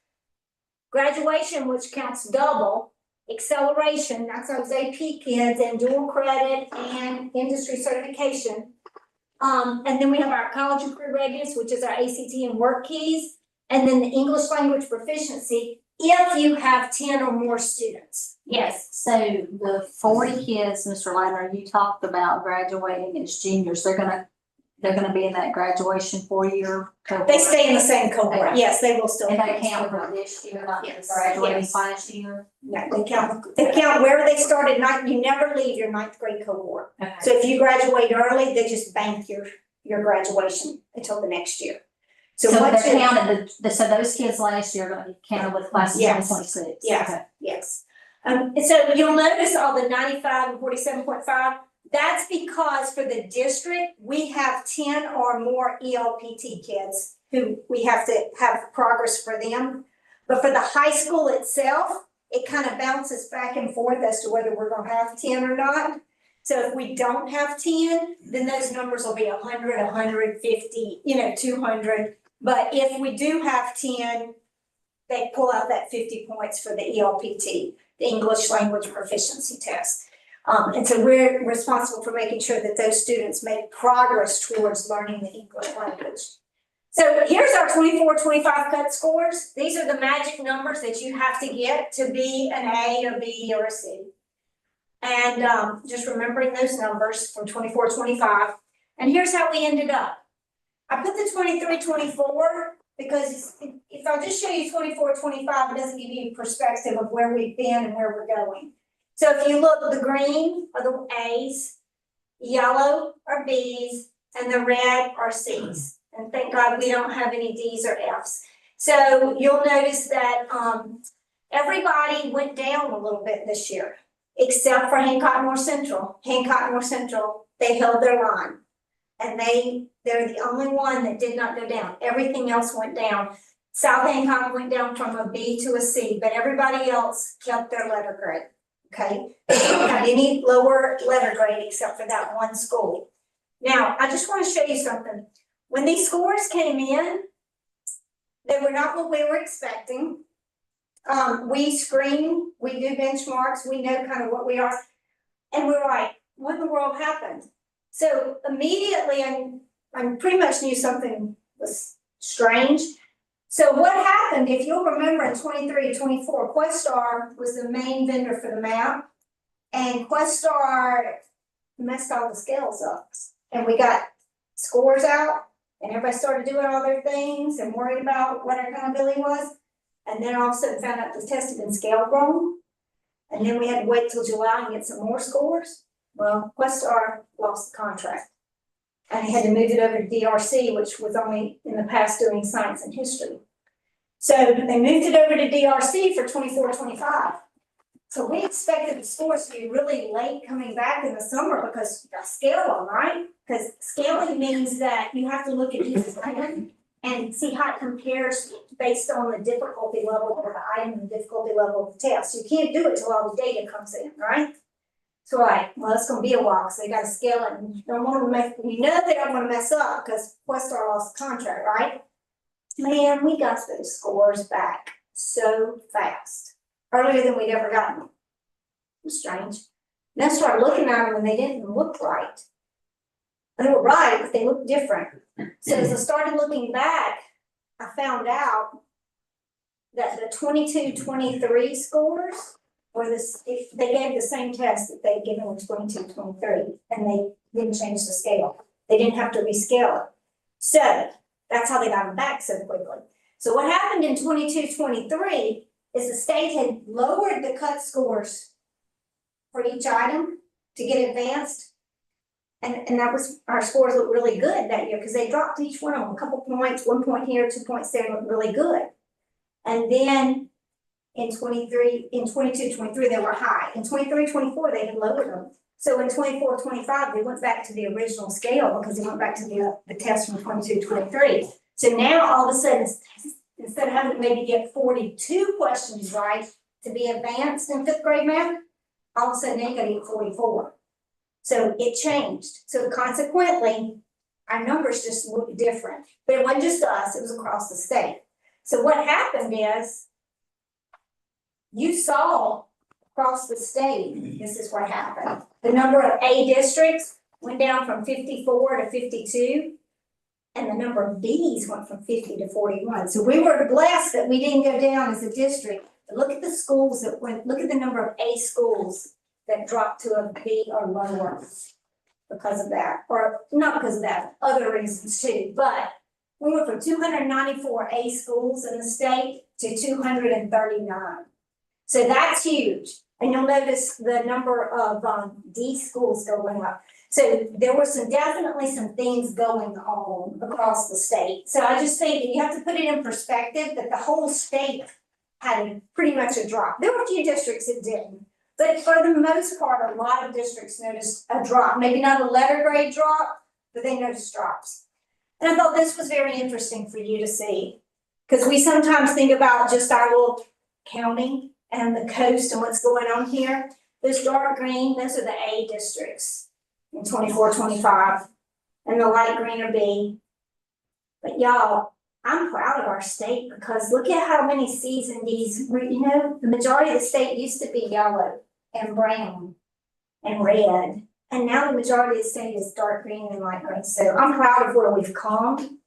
graduation, which counts double, acceleration, that's those AP kids, and dual credit and industry certification. And then we have our college and career readiness, which is our ACT and work keys, and then the English language proficiency if you have 10 or more students. Yes. So the 40 kids, Mr. Ladner, you talked about graduating as juniors, they're gonna be in that graduation 4-year cohort. They stay in the same cohort. Okay. Yes, they will still. And they count for this year, not the Yes. graduating Yes. class year? No, they count wherever they started. You never leave your 9th grade cohort. Okay. So if you graduate early, they just bank your graduation until the next year. So what they're you- counted, so those kids last year are gonna be counted with class of Yes. 2026? Yes. Okay. Yes. And so you'll notice all the 95 and 47.5, that's because for the district, we have 10 or more ELPT kids who we have to have progress for them. But for the high school itself, it kind of bounces back and forth as to whether we're gonna have 10 or not. So if we don't have 10, then those numbers will be 100, 150, 200. But if we do have 10, they pull out that 50 points for the ELPT, the English language proficiency test. And so we're responsible for making sure that those students make progress towards learning the English language. So here's our 24-25 cut scores. These are the magic numbers that you have to get to be an A, a B, or a C. And just remembering those numbers from 24-25. And here's how we ended up. I put the 23-24 because if I just show you 24-25, it doesn't give you perspective of where we've been and where we're going. So if you look, the green are the A's, yellow are B's, and the red are C's. And thank God we don't have any D's or F's. So you'll notice that everybody went down a little bit this year, except for Hancock North Central. Hancock North Central, they held their line. And they're the only one that did not go down. Everything else went down. South Hancock went down from a B to a C, but everybody else kept their letter grade. Okay, they don't have any lower letter grade except for that one school. Now, I just want to show you something. When these scores came in, they were not what we were expecting. We screen, we do benchmarks, we know kind of what we are. And we're like, what in the world happened? So immediately I pretty much knew something was strange. So what happened, if you'll remember in 23-24, Questar was the main vendor for the map. And Questar messed all the scales up. And we got scores out and everybody started doing all their things and worried about what our accountability was. And then all of a sudden found out the test had been scaled wrong. And then we had to wait till July and get some more scores. Well, Questar lost the contract. And they had to move it over to DRC, which was only in the past doing science and history. So they moved it over to DRC for 24-25. So we expected the scores to be really late coming back in the summer because you got to scale them, right? Because scaling means that you have to look at each item and see how it compares based on the difficulty level of the item and the difficulty level of the test. You can't do it till all the data comes in, right? So well, it's gonna be a while, so they gotta scale it, and don't wanna we know they don't wanna mess up, because Questar lost the contract, right? Man, we got those scores back so fast, earlier than we'd ever gotten them. It was strange. Then I started looking at them and they didn't look right. They were right, but they looked different. So as I started looking back, I found out that the 22-23 scores or if they gave the same test that they'd given in 22-23, and they didn't change the scale. They didn't have to rescale it. So that's how they got them back so quickly. So what happened in 22-23 is the state had lowered the cut scores for each item to get advanced. And that was, our scores looked really good that year because they dropped each one of them a couple points, 1 point here, 2 points there, looked really good. And then in 22-23, they were high. In 23-24, they had lowered them. So in 24-25, they went back to the original scale because they went back to the test from 22-23. So now all of a sudden, instead of having to maybe get 42 questions right to be advanced in 5th grade math, all of a sudden they got to get 44. So it changed. So consequently, our numbers just look different. But it wasn't just us, it was across the state. So what happened is, you saw across the state, this is what happened. The number of A districts went down from 54 to 52, and the number of Bs went from 50 to 41. So we were blessed that we didn't go down as a district. But look at the schools that went, look at the number of A schools that dropped to a B or lower because of that. Or not because of that, other reasons too. But we went from 294 A schools in the state to 239. So that's huge. And you'll notice the number of D schools going up. So there were definitely some things going on across the state. So I just think that you have to put it in perspective that the whole state had pretty much a drop. There were a few districts that didn't. But for the most part, a lot of districts noticed a drop. Maybe not a letter grade drop, but they noticed drops. And I thought this was very interesting for you to see. Because we sometimes think about just our little county and the coast and what's going on here. Those dark green, those are the A districts in 24-25, and the light green are B. But y'all, I'm proud of our state because look at how many C's and D's, you know, the majority of the state used to be yellow and brown and red. And now the majority of the state is dark green and light green. So I'm proud of where we've come.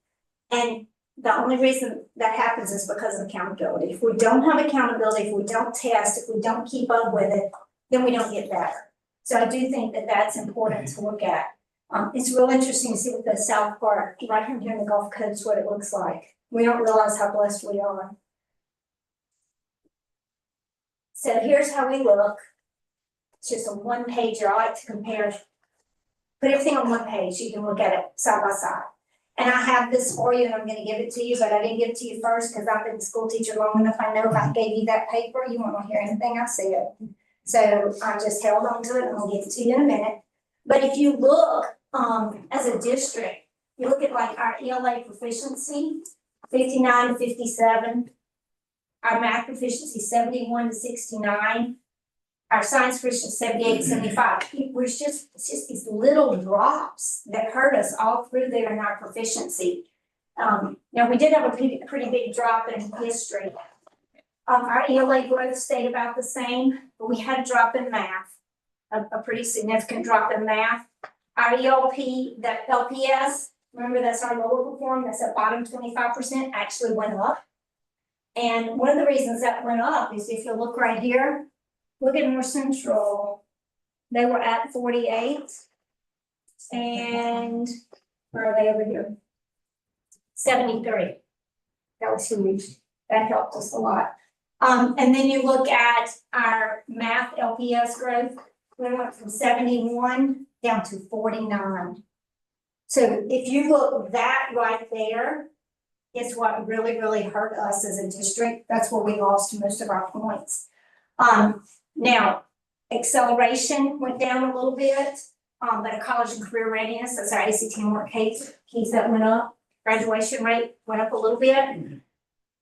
And the only reason that happens is because of accountability. If we don't have accountability, if we don't test, if we don't keep up with it, then we don't get better. So I do think that that's important to look at. It's real interesting to see what the South part, right here in the Gulf Coast, what it looks like. We don't realize how blessed we are. So here's how we look. It's just a one pager. I like to compare, put everything on one page. You can look at it side by side. And I have this for you and I'm gonna give it to you, but I didn't give it to you first because I've been a school teacher long enough. I know if I gave you that paper, you won't hear anything I said. So I just held on to it and I'll give it to you in a minute. But if you look as a district, you look at like our ELA proficiency, 59 to 57. Our math proficiency, 71 to 69. Our science proficiency, 78 to 75. It's just these little drops that hurt us all through there in our proficiency. Now we did have a pretty big drop in history. Our ELA growth stayed about the same, but we had a drop in math, a pretty significant drop in math. Our ELP, that LPS, remember that's our lower perform, that's at bottom 25%, actually went up. And one of the reasons that went up is if you look right here, look at North Central, they were at 48. And where are they over here? 73. That was huge. That helped us a lot. And then you look at our math LPS growth, we went from 71 down to 49. So if you look that right there, it's what really, really hurt us as a district. That's where we lost most of our points. Now, acceleration went down a little bit, but a college and career readiness, that's our ACT and work keys that went up. Graduation rate went up a little bit.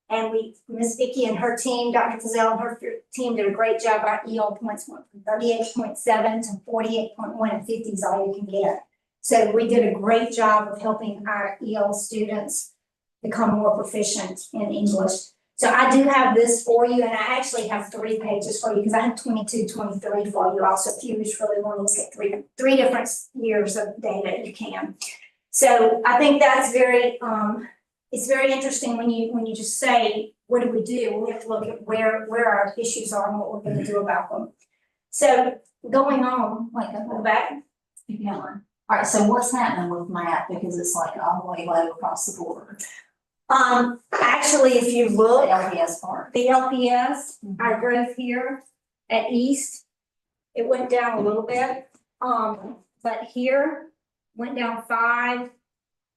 And Miss Vicky and her team, Dr. Fazell and her team did a great job. Our EL points went from 38.7 to 48.1, and 50 is all you can get. So we did a great job of helping our EL students become more proficient in English. So I do have this for you, and I actually have 3 pages for you because I have 22, 23 for you also. If you just really want to get three different years of data, you can. So I think that's very, it's very interesting when you just say, what do? We have to look at where our issues are and what we're going to do about them. So going on, like go back. Yeah. All right, so what's happening with math, because it's like all the way low across the board? Actually, if you The look, LPS part. the LPS, our growth here at East, it went down a little bit. But here went down 5.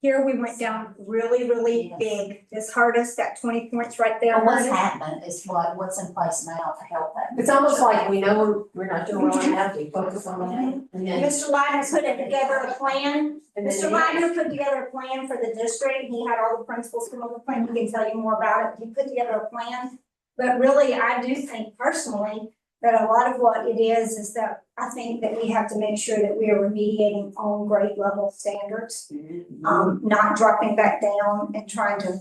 Here we went down really, really big. This hurt us, that 20 points right there. And what's hurt us. happening is what's in place now to help that. It's almost like we know we're not doing well enough to focus on that. And then, Mr. Leitner put together a plan. and then Mr. Leitner put together a plan for the district. He had all the principals come up with a plan. He can tell you more about it. He put together a plan. But really, I do think personally that a lot of what it is that I think that we have to make sure that we are remediating on grade level standards. Not dropping back down and trying to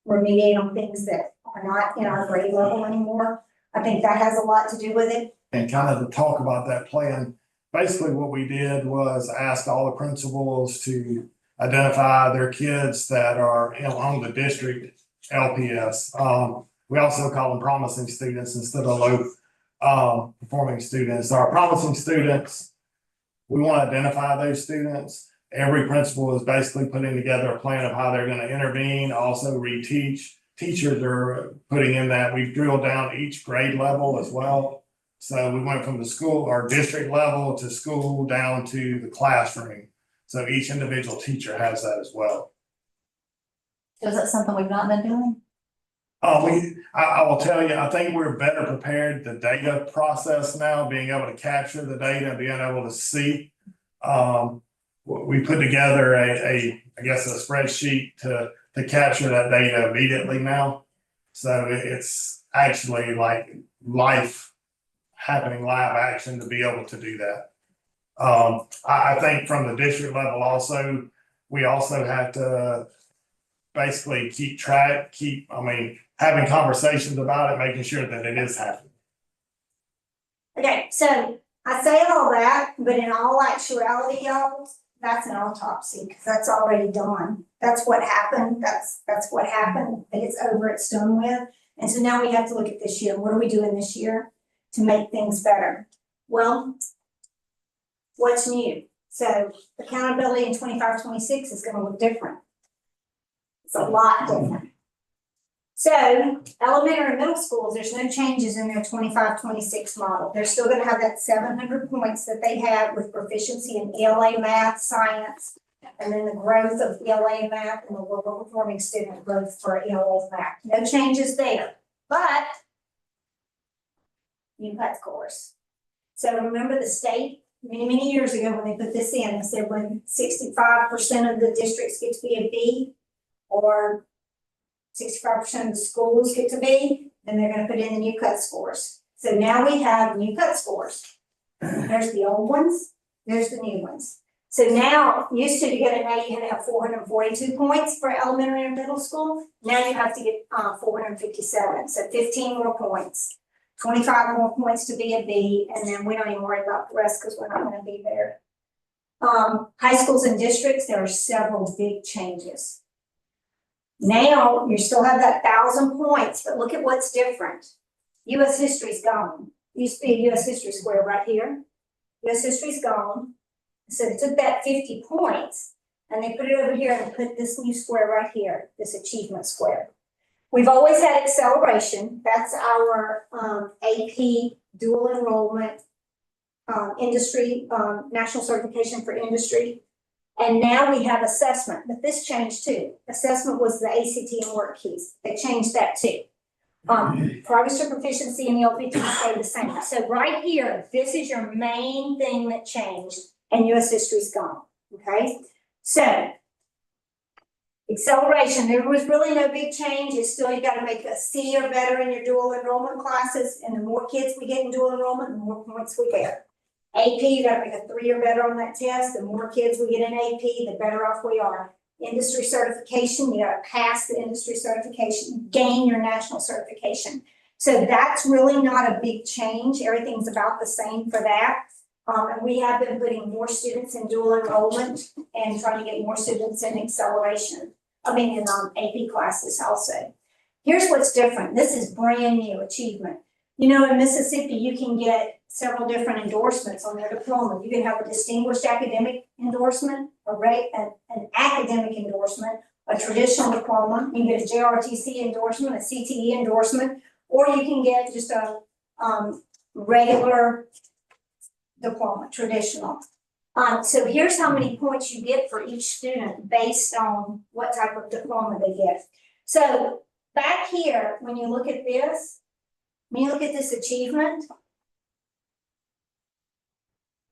remediate on things that are not in our grade level anymore. I think that has a lot to do with it. And kind of to talk about that plan, basically what we did was ask all the principals to identify their kids that are on the district LPS. We also call them promising students instead of low performing students. Our promising students, we want to identify those students. Every principal is basically putting together a plan of how they're going to intervene, also reteach. Teachers are putting in that. We've drilled down each grade level as well. So we went from the school or district level to school down to the classroom. So each individual teacher has that as well. So is that something we've not been doing? I will tell you, I think we're better prepared, the data process now, being able to capture the data and being able to see. We put together I guess a spreadsheet to capture that data immediately now. So it's actually like live action to be able to do that. I think from the district level also, we also have to basically keep track, having conversations about it, making sure that it is happening. Okay, so I say all that, but in all actuality, y'all, that's an autopsy because that's already done. That's what happened. That's what happened. It's over, it's done with. And so now we have to look at this year. What are we doing this year to make things better? Well, what's new? So accountability in 25-26 is gonna look different. It's a lot different. So elementary and middle schools, there's no changes in their 25-26 model. They're still gonna have that 700 points that they have with proficiency in ELA math, science, and then the growth of ELA math and the lower performing student growth for ELA math. No changes there, but new cut scores. So remember the state, many years ago when they put this in, they said when 65% of the districts get to be a B, or 65% of the schools get to be, then they're gonna put in the new cut scores. So now we have new cut scores. There's the old ones, there's the new ones. So now, used to get an A, you had to have 442 points for elementary and middle school. Now you have to get 457, so 15 more points. 25 more points to be a B, and then we don't even worry about the rest because we're not gonna be there. High schools and districts, there are several big changes. Now, you still have that 1,000 points, but look at what's different. US history's gone. Used to be a US history square right here. US history's gone. So they took that 50 points and they put it over here and put this new square right here, this achievement square. We've always had acceleration. That's our AP dual enrollment industry, national certification for industry. And now we have assessment, but this changed too. Assessment was the ACT and work keys. They changed that too. Progress to proficiency and the LPT stay the same. So right here, this is your main thing that changed, and US history's gone, okay? So acceleration, there was really no big change. It's still, you gotta make a C or better in your dual enrollment classes, and the more kids we get in dual enrollment, the more points we get. AP, you gotta make a 3 or better on that test. The more kids we get in AP, the better off we are. Industry certification, you gotta pass the industry certification, gain your national certification. So that's really not a big change. Everything's about the same for that. And we have been putting more students in dual enrollment and trying to get more students in acceleration. In AP classes also. Here's what's different. This is brand new achievement. You know, in Mississippi, you can get several different endorsements on their diploma. You can have a distinguished academic endorsement, an academic endorsement, a traditional diploma. You can get a JRTC endorsement, a CTE endorsement, or you can get just a regular diploma, traditional. So here's how many points you get for each student based on what type of diploma they get. So back here, when you look at this achievement,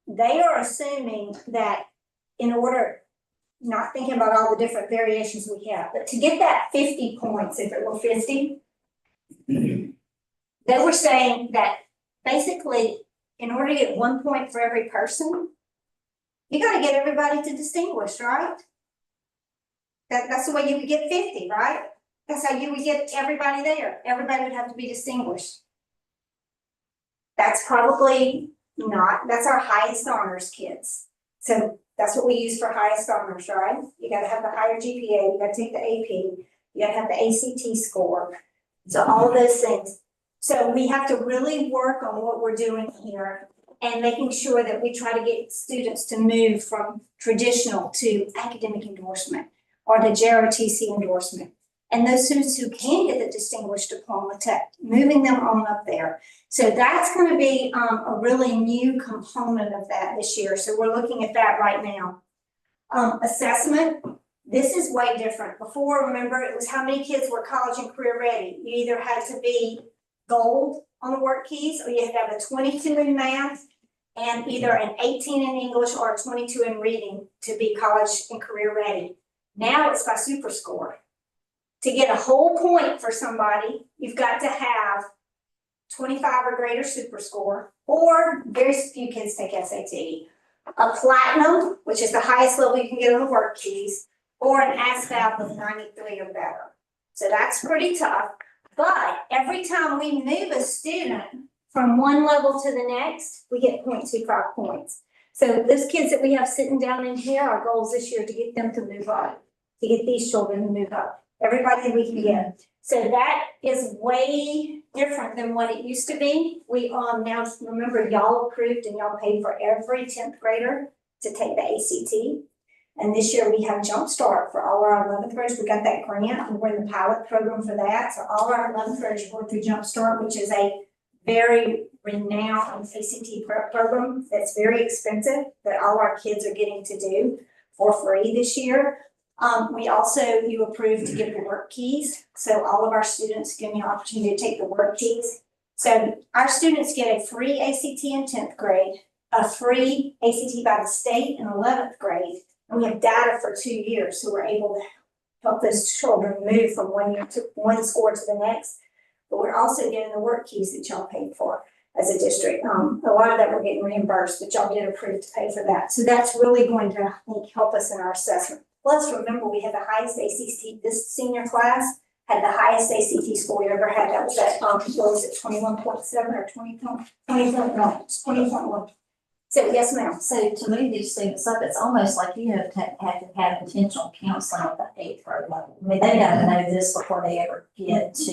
they are assuming that in order, not thinking about all the different variations we have, but to get that 50 points, if it were 50, they were saying that basically in order to get 1 point for every person, you gotta get everybody to distinguish, right? That's the way you would get 50, right? That's how you would get everybody there. Everybody would have to be distinguished. That's probably not, that's our highest honors kids. So that's what we use for highest honors, right? You gotta have the higher GPA, you gotta take the AP, you gotta have the ACT score. So all of those things. So we have to really work on what we're doing here and making sure that we try to get students to move from traditional to academic endorsement or the JRTC endorsement. And those students who can get the distinguished diploma, moving them on up there. So that's going to be a really new component of that this year. So we're looking at that right now. Assessment, this is way different. Before, remember, it was how many kids were college and career ready. You either had to be gold on the work keys, or you had to have a 22 in math and either an 18 in English or a 22 in reading to be college and career ready. Now it's by super score. To get a whole point for somebody, you've got to have 25 or greater super score, or very few kids take SAT. A platinum, which is the highest level you can get on the work keys, or an ASVAB of 93 or better. So that's pretty tough. But every time we move a student from one level to the next, we get 0.25 points. So those kids that we have sitting down in here, our goals this year to get them to move up, to get these children to move up. Everybody we can get. So that is way different than what it used to be. We now remember y'all approved and y'all paid for every 10th grader to take the ACT. And this year we have Jump Start for all our 11th graders. We got that grant and we're in the pilot program for that. So all our 11th graders are going through Jump Start, which is a very renowned ACT prep program that's very expensive that all our kids are getting to do for free this year. You approved to give the work keys. So all of our students give me an opportunity to take the work keys. So our students get a free ACT in 10th grade, a free ACT by the state in 11th grade. And we have data for 2 years. So we're able to help those children move from one score to the next. But we're also getting the work keys that y'all paid for as a district. A lot of that we're getting reimbursed, but y'all did approve to pay for that. So that's really going to, I think, help us in our assessment. Plus, remember, we had the highest ACT, this senior class had the highest ACT score we ever had. That was at, what was it, 21.7 or 20.1. So, yes, ma'am. So to move these students up, it's almost like you have to have intentional counseling at the 8th grade level. I mean, they gotta know this before they ever get to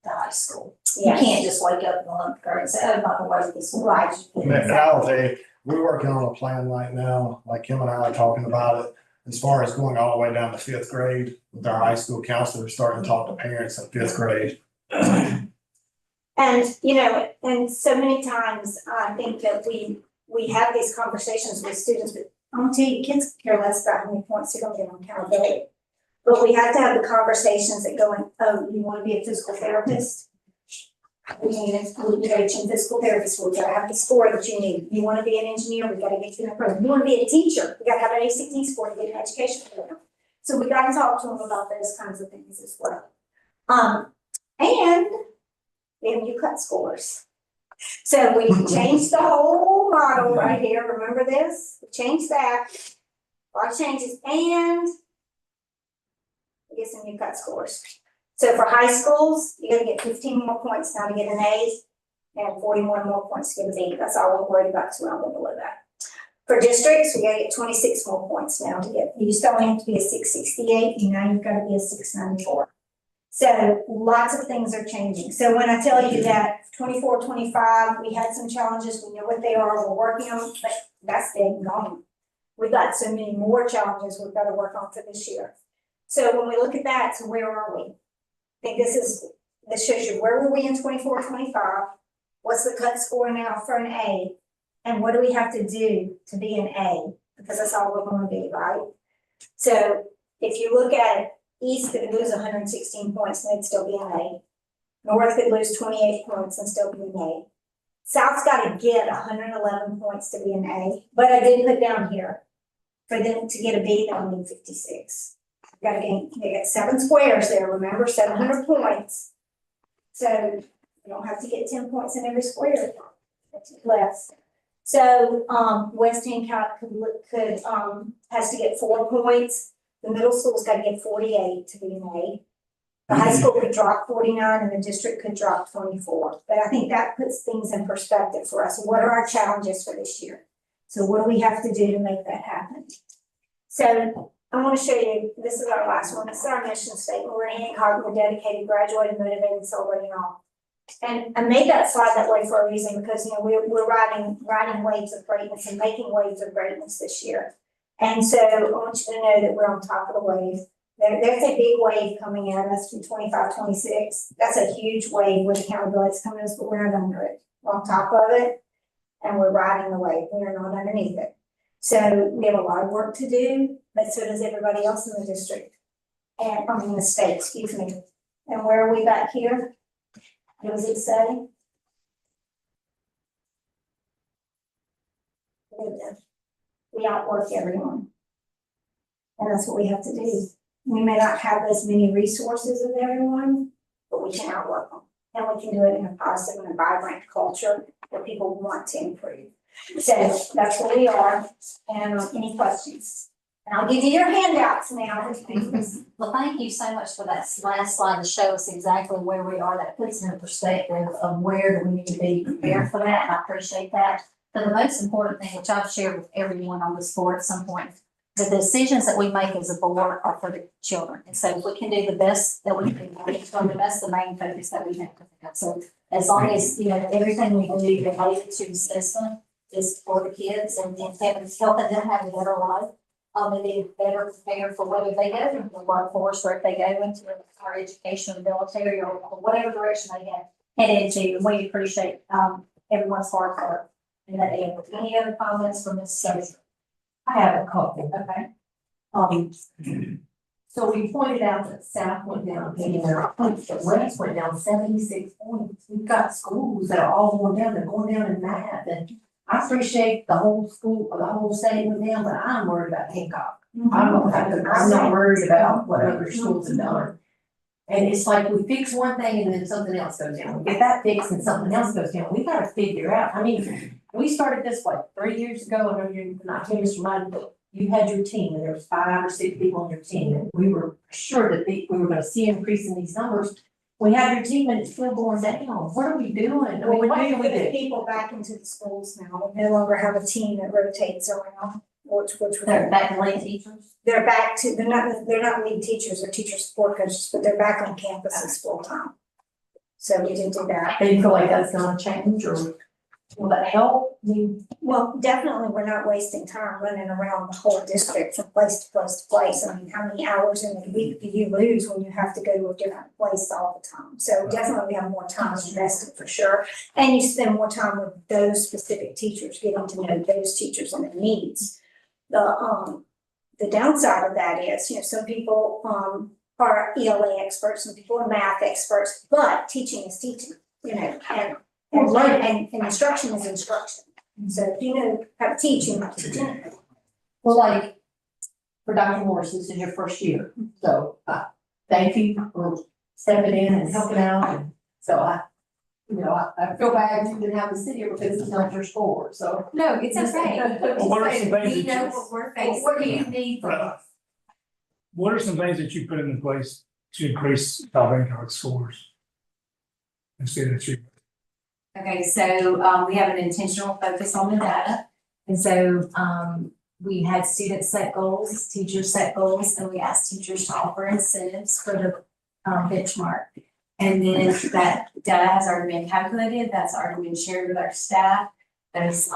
the high school. Yes. You can't just wake up in the 11th grade and say, oh, by the way, this is right. And I'll tell you, we're working on a plan right now, like Kim and I are talking about it. As far as going all the way down to 5th grade, with our high school counselors, starting to talk to parents in fifth grade. And, you know, and so many times I think that we have these conversations with students, but I'm gonna tell you, kids care less about how many points they're gonna get on accountability. But we have to have the conversations that go in, oh, you wanna be a physical therapist? We need a coach and physical therapist, we gotta have the score that you need. You wanna be an engineer, we gotta get you in a program. You wanna be a teacher, we gotta have an ACT score to get an education program. So we gotta talk to them about those kinds of things as well. And we have new cut scores. So we changed the whole model right here, remember this? We changed that, a lot of changes, and we get some new cut scores. So for high schools, you gotta get 15 more points now to get an A, and 41 more points to get a B. That's all we're worried about, because we're not going below that. For districts, we gotta get 26 more points now to get, you used to only have to be a 668, and now you've gotta be a 694. So lots of things are changing. So when I tell you that 24, 25, we had some challenges, we know what they are, we're working on, but that's dead and gone. We've got so many more challenges we've got to work on for this year. So when we look at that, so where are we? I think this shows you where were we in 24, 25? What's the cut score now for an A? And what do we have to do to be an A? Because that's all we're going to be, right? So if you look at it, East could lose 116 points and they'd still be an A. North could lose 28 points and still be an A. South's got to get 111 points to be an A, but I did put down here, for them to get a B, they'll need 56. They got 7 squares there, remember, 700 points. So you don't have to get 10 points in every square, that's less. So West Hancock has to get 4 points. The middle school's got to get 48 to be an A. The high school could drop 49 and the district could drop 24. But I think that puts things in perspective for us. What are our challenges for this year? So what do we have to do to make that happen? So I want to show you, this is our last one. This is our mission statement. We're in Hancock, we're dedicated, graduated, motivated, celebrating all. And I made that slide that way for a reason, because you know we're riding waves of greatness and making waves of greatness this year. And so I want you to know that we're on top of the wave. There's a big wave coming at us from 25, 26. That's a huge wave with accountability that's coming at us, but we're not under it. We're on top of it, and we're riding the wave. We're not underneath it. So we have a lot of work to do, but so does everybody else in the district. And in the state, excuse me. And where are we back here? What does it say? We outwork everyone. And that's what we have to do. We may not have as many resources as everyone, but we can outwork them. And we can do it in a positive and a vibrant culture where people want to improve. So that's where we are. And any questions? And I'll give you your handouts now. Well, thank you so much for that last slide to show us exactly where we are. That puts in perspective of where do we need to be prepared for that. And I appreciate that. But the most important thing, which I've shared with everyone on this board at some point, the decisions that we make as a board are for the children. And so if we can do the best that we can, that's the main focus that we have to have. So as long as, you know, everything we do related to the system is for the kids and helping them have a better life. And be better prepared for whether they go into the workforce or if they go into our education, or military, or whatever direction they head into. And we appreciate everyone's hard work in that area. Any other comments from Ms. Sosa? I have a couple. Okay. So we pointed out that South went down 89 points, but West went down 76 points. We've got schools that are all going down, they're going down in math, and I appreciate the whole school, or the whole state went down, but I'm worried about Hancock. I'm not worried about what other schools have done. And it's like we fix one thing and then something else goes down. We get that fixed and something else goes down. We gotta figure out, I mean, we started this like 3 years ago, and you're not telling us reminded, but you had your team and there was 5 or 6 people on your team, and we were sure that we were gonna see an increase in these numbers. We have your team and it's still going down. What are we doing? I mean, what do we do? People back into the schools now. We no longer have a team that rotates around, which They're back to lead teachers. they're back to, they're not lead teachers, they're teacher support coaches, but they're back on campuses full time. So we did do that. Do you feel like that's gonna change, or? Will that help? I mean, Well, definitely, we're not wasting time running around the whole district from place to place to place. I mean, how many hours in the week do you lose when you have to go to a different place all the time? So definitely we have more time invested for sure. And you spend more time with those specific teachers, getting to know those teachers and their needs. The downside of that is, some people, are ELA experts, some people are math experts, but teaching is teaching, and instruction is instruction. So if you know how to teach, you know teach anything. well, like, for Dr. Morris, this is your first year, so, thank you for stepping in and helping out, and so I feel bad you didn't have to sit here because it's not your score, so. No, it's okay. Well, what are some things We that know you, what we're facing. What do you need from us? what are some things that you put into place to increase top Hancock scores? And student achievement? Okay, so we have an intentional focus on the data. And so we had students set goals, teachers set goals, and we asked teachers to offer incentives for the benchmark. And then that data has already been calculated, that's already been shared with our staff. Those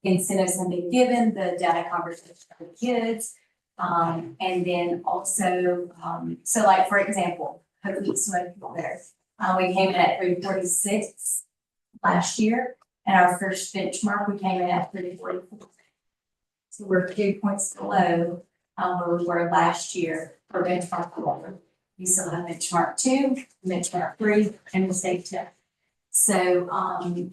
incentives have been given, the data conversations with the kids. And then also, so like, for example, hope you some people there. We came in at 346 last year, and our first benchmark, we came in at 344. So we're 2 points below where we were last year for benchmark 1. We still have benchmark 2, benchmark 3, and the state 10. So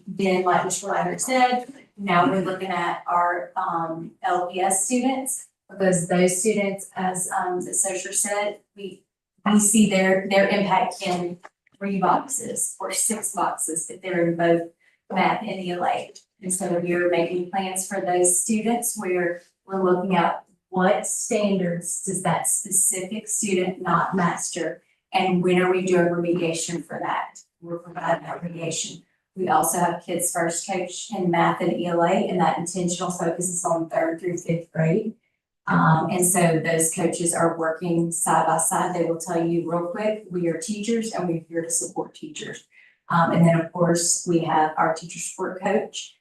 then, like Mr. Latter said, now we're looking at our LPS students, because those students, as the social said, we see their impact in 3 boxes or 6 boxes if they're in both math and ELA. And so we're making plans for those students where we're looking at what standards does that specific student not master, and when are we doing remediation for that? We're providing that remediation. We also have Kids First coach in math and ELA, and that intentional focus is on 3rd through 5th grade. And so those coaches are working side by side. They will tell you real quick, we are teachers and we're here to support teachers. And then of course, we have our teacher support coach,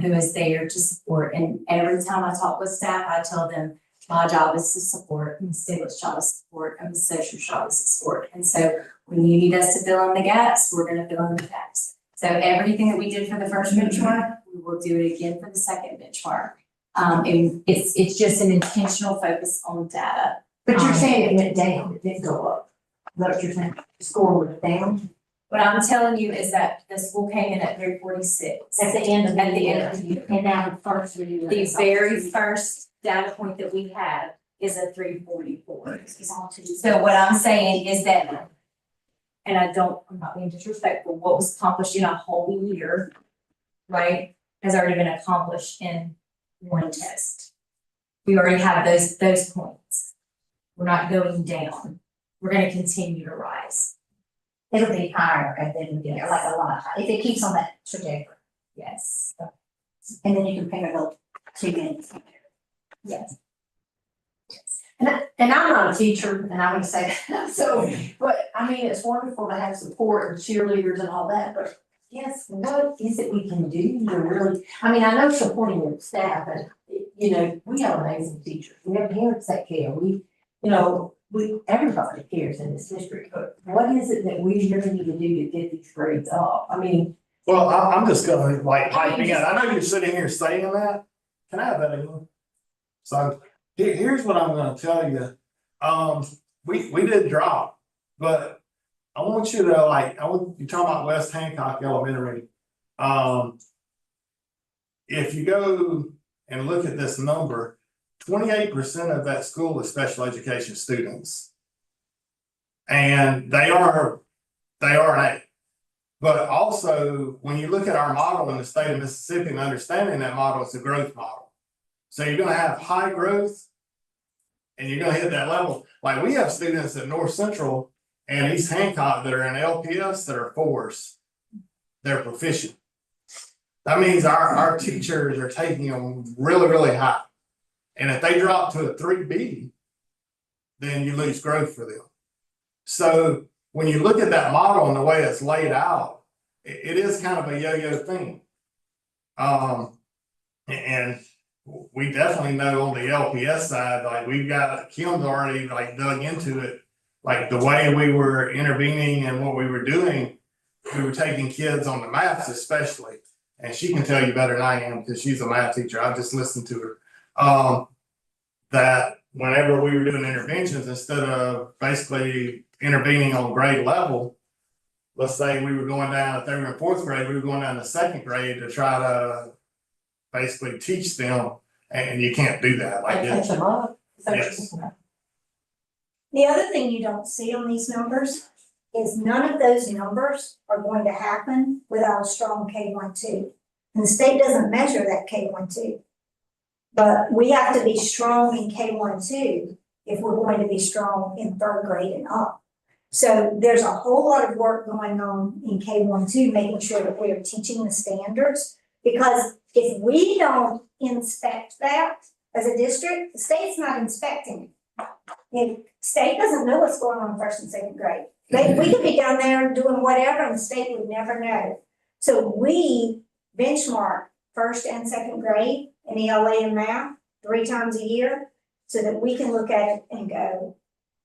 who is there to support. And every time I talk with staff, I tell them my job is to support, and Ms. Stiglett's job is to support, and Ms. Social's job is to support. And so when you need us to fill in the gaps, we're gonna fill in the gaps. So everything that we did for the first benchmark, we will do it again for the second benchmark. And it's just an intentional focus on data. But you're saying it went down, it didn't go up. Is that what you're saying? The score went down? What I'm telling you is that the school came in at 346. At the end of the At the year. end of the year. And now the first review. The very first data point that we have is a 344. So what I'm saying is that, and I'm not being disrespectful, what was accomplished in a whole year, right, has already been accomplished in 1 test. We already have those points. We're not going down. We're gonna continue to rise. It'll be higher and then, like a lot, if it keeps on that trajectory. Yes, And then you compare those 2 games. yes. And I'm not a teacher, and I would say that, so, but I mean, it's wonderful to have support and cheerleaders and all that, but yes, what is it we can do to really, I mean, I know supporting your staff, and, we have amazing teachers, we have parents that care, everybody cares in this district, but what is it that we really need to do to get these grades up? I mean. Well, I'm just gonna pipe in. I know you're sitting here saying that. Can I have that again? So here's what I'm gonna tell you. We did drop, but I want you to you're talking about West Hancock Elementary. If you go and look at this number, 28% of that school is special education students. And they are A. But also, when you look at our model in the state of Mississippi and understanding that model, it's a growth model. So you're gonna have high growth and you're gonna hit that level. Like we have students at North Central and East Hancock that are in LPS that are 4s. They're proficient. That means our teachers are taking them really, really high. And if they drop to a 3B, then you lose growth for them. So when you look at that model and the way it's laid out, it is kind of a yo-yo thing. And we definitely know on the LPS side, like we've got, Kim's already like dug into it. Like the way we were intervening and what we were doing, we were taking kids on the maths especially. And she can tell you better than I am because she's a math teacher. I've just listened to her. That whenever we were doing interventions, instead of basically intervening on grade level, let's say we were going down, if they were in fourth grade, we were going down to second grade to try to basically teach them, and you can't do that. Like, Catch them up. Is that what you're Yes. talking about? The other thing you don't see on these numbers is none of those numbers are going to happen without a strong K-1-2. And the state doesn't measure that K-1-2. But we have to be strong in K-1-2 if we're going to be strong in third grade and up. So there's a whole lot of work going on in K-1-2, making sure that we are teaching the standards. Because if we don't inspect that as a district, the state's not inspecting it. The state doesn't know what's going on in first and second grade. We could be down there doing whatever and the state would never know. So we benchmark first and second grade in ELA and math 3 times a year so that we can look at it and go,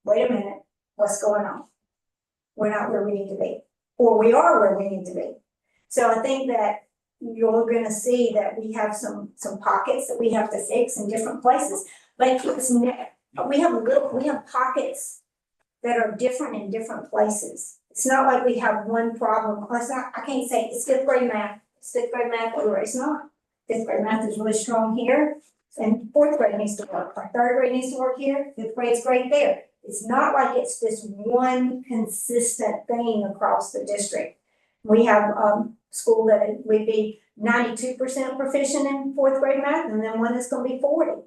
wait a minute, what's going on? We're not where we need to be, or we are where we need to be. So I think that you're gonna see that we have some pockets that we have to fix in different places. Like we have pockets that are different in different places. It's not like we have one problem. I can't say it's fifth grade math. It's fifth grade math everywhere. It's not. Fifth grade math is really strong here, and fourth grade needs to work. Our third grade needs to work here. Fifth grade's great there. It's not like it's this one consistent thing across the district. We have school that would be 92% proficient in fourth grade math, and then one that's going to be 40.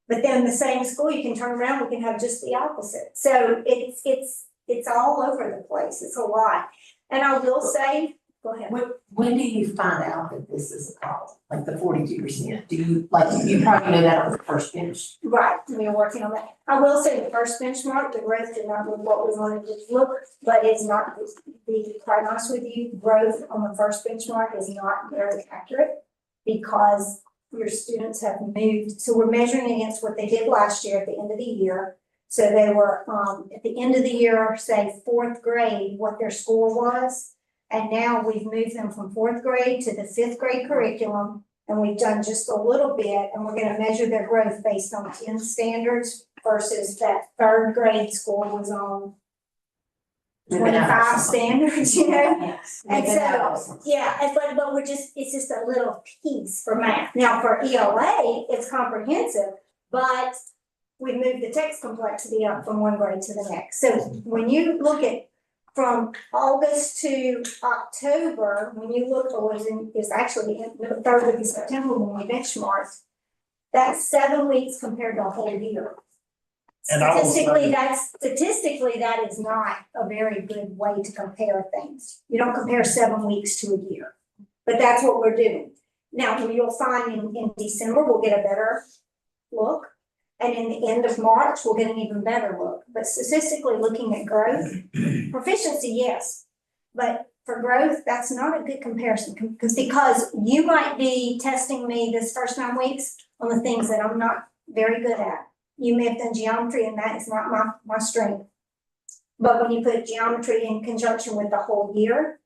But then the same school, you can turn around, we can have just the opposite. So it's all over the place. It's a lot. And I will say, go ahead. When do you find out that this is a problem, like the 42%? Do you, you probably know that on the first bench? Right, we are working on that. I will say the first benchmark, the growth did not look what we wanted it to look, but it's not, to be quite honest with you, growth on the first benchmark is not very accurate because your students have moved. So we're measuring against what they did last year at the end of the year. So they were, at the end of the year, say fourth grade, what their score was. And now we've moved them from fourth grade to the fifth grade curriculum, and we've done just a little bit, and we're gonna measure their growth based on 10 standards versus that third grade score was on 25 standards, you know? Yes. And so, yeah, but it's just a little piece for math. Now for ELA, it's comprehensive, but we moved the text complexity up from one grade to the next. So when you look at from August to October, when you look, it's actually in the third week of September when we benchmarked, that's 7 weeks compared to a whole year. And I will Statistically, say- that is not a very good way to compare things. You don't compare 7 weeks to a year, but that's what we're doing. Now, you'll find in December, we'll get a better look. And in the end of March, we'll get an even better look. But statistically, looking at growth, proficiency, yes. But for growth, that's not a good comparison because you might be testing me this first 9 weeks on the things that I'm not very good at. You may have done geometry and that is not my strength. But when you put geometry in conjunction with the whole year,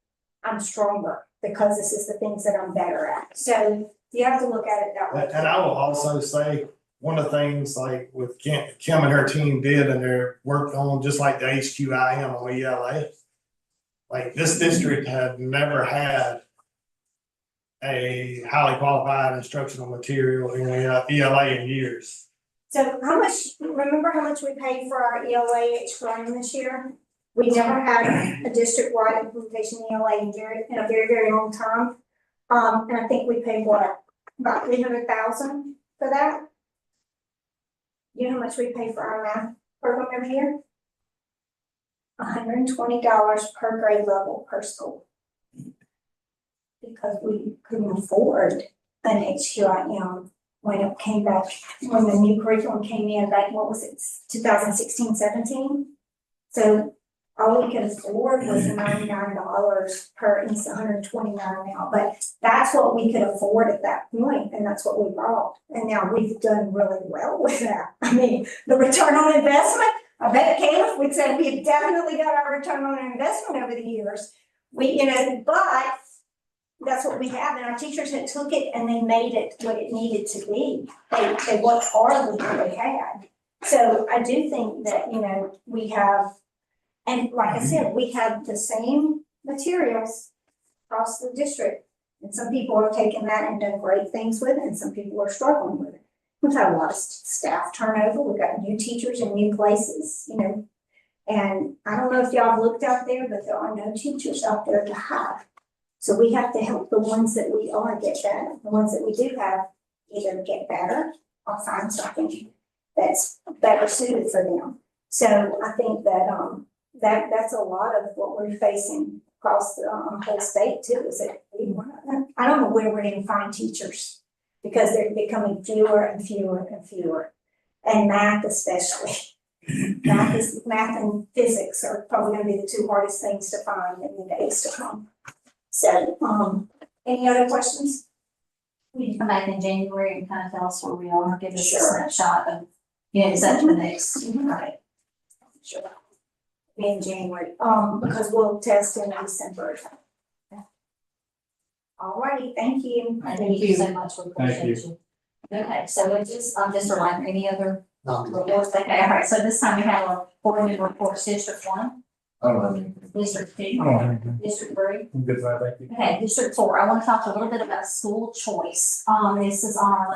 I'm stronger because this is the things that I'm better at. So you have to look at it that way. And I will also say, one of the things like with Kim and her team did and they're worked on, just like the HQIM on ELA, like this district had never had a highly qualified instructional material in ELA in years. So remember how much we paid for our ELA HCRIM this year? We never had a district-wide implementation ELA in a very, very long time. And I think we paid about $300,000 for that. You know how much we pay for our math program every year? $120 per grade level per school. Because we couldn't afford an HQIM when it came back, when the new curriculum came in back, what was it, 2016, 17? So all we could afford was $99 per, and it's $129 now, but that's what we could afford at that point, and that's what we bought. And now we've done really well with that. I mean, the return on investment, I bet Caleb would say we've definitely got our return on investment over the years. But that's what we have, and our teachers had took it and they made it what it needed to be. They worked hard with what they had. So I do think that, we have, and like I said, we have the same materials across the district. And some people are taking that and done great things with it, and some people are struggling with it. We've had a lot of staff turnover, we've got new teachers in new places, and I don't know if y'all have looked out there, but there are no teachers out there to hire. So we have to help the ones that we are get better, the ones that we do have either get better or find something that's better suited for them. So I think that, that's a lot of what we're facing across the whole state too, is that I don't know where we're gonna find teachers, because they're becoming fewer and fewer and fewer, and math especially. Math and physics are probably gonna be the two hardest things to find in the days to come. So, any other questions? We can come back in January and kind of tell us where we are, give us a Sure. snapshot of, is that the next? Right. Sure. Be in January, because we'll test in December. All righty, thank you. Thank you so much, we appreciate you. Okay, so it's just a reminder, any other reports? Okay, all right, so this time we have a board member reports, District 1, I don't have anything. District 2, Oh, District 3. I'm good, thank you. Okay, District 4, I want to talk a little bit about school choice. This is on our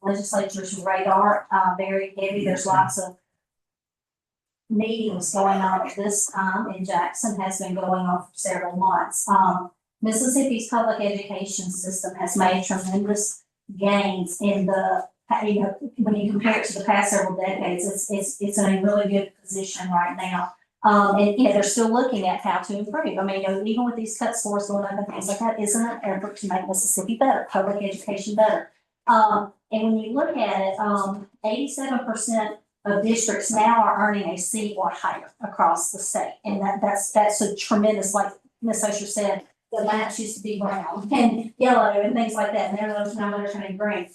legislature's radar, very heavy. There's lots of meetings going on at this time in Jackson, has been going on for several months. Mississippi's public education system has made tremendous gains in the, when you compare it to the past several decades, it's in a really good position right now. And they're still looking at how to improve. I mean, even with these cut scores going up and things like that, isn't an effort to make Mississippi better, public education better. And when you look at it, 87% of districts now are earning a C or higher across the state. And that's a tremendous, like Ms. Osher said, the maps used to be brown and yellow and things like that. And now they're turning green.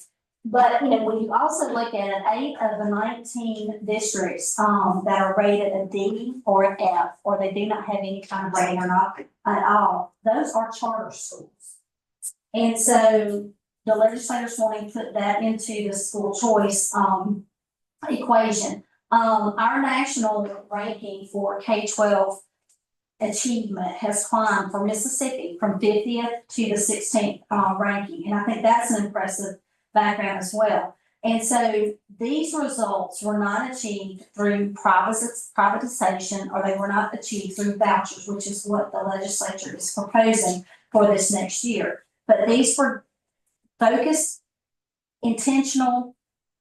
But, when you also look at it, 8 of the 19 districts, that are rated a D or an F, or they do not have any kind of rating or not at all, those are charter schools. And so the legislators wanting to put that into the school choice, equation. Our national ranking for K-12 achievement has climbed for Mississippi from 50th to the 16th, ranking. And I think that's an impressive background as well. And so these results were not achieved through privatization, or they were not achieved through vouchers, which is what the legislature is proposing for this next year. But these were focused, intentional,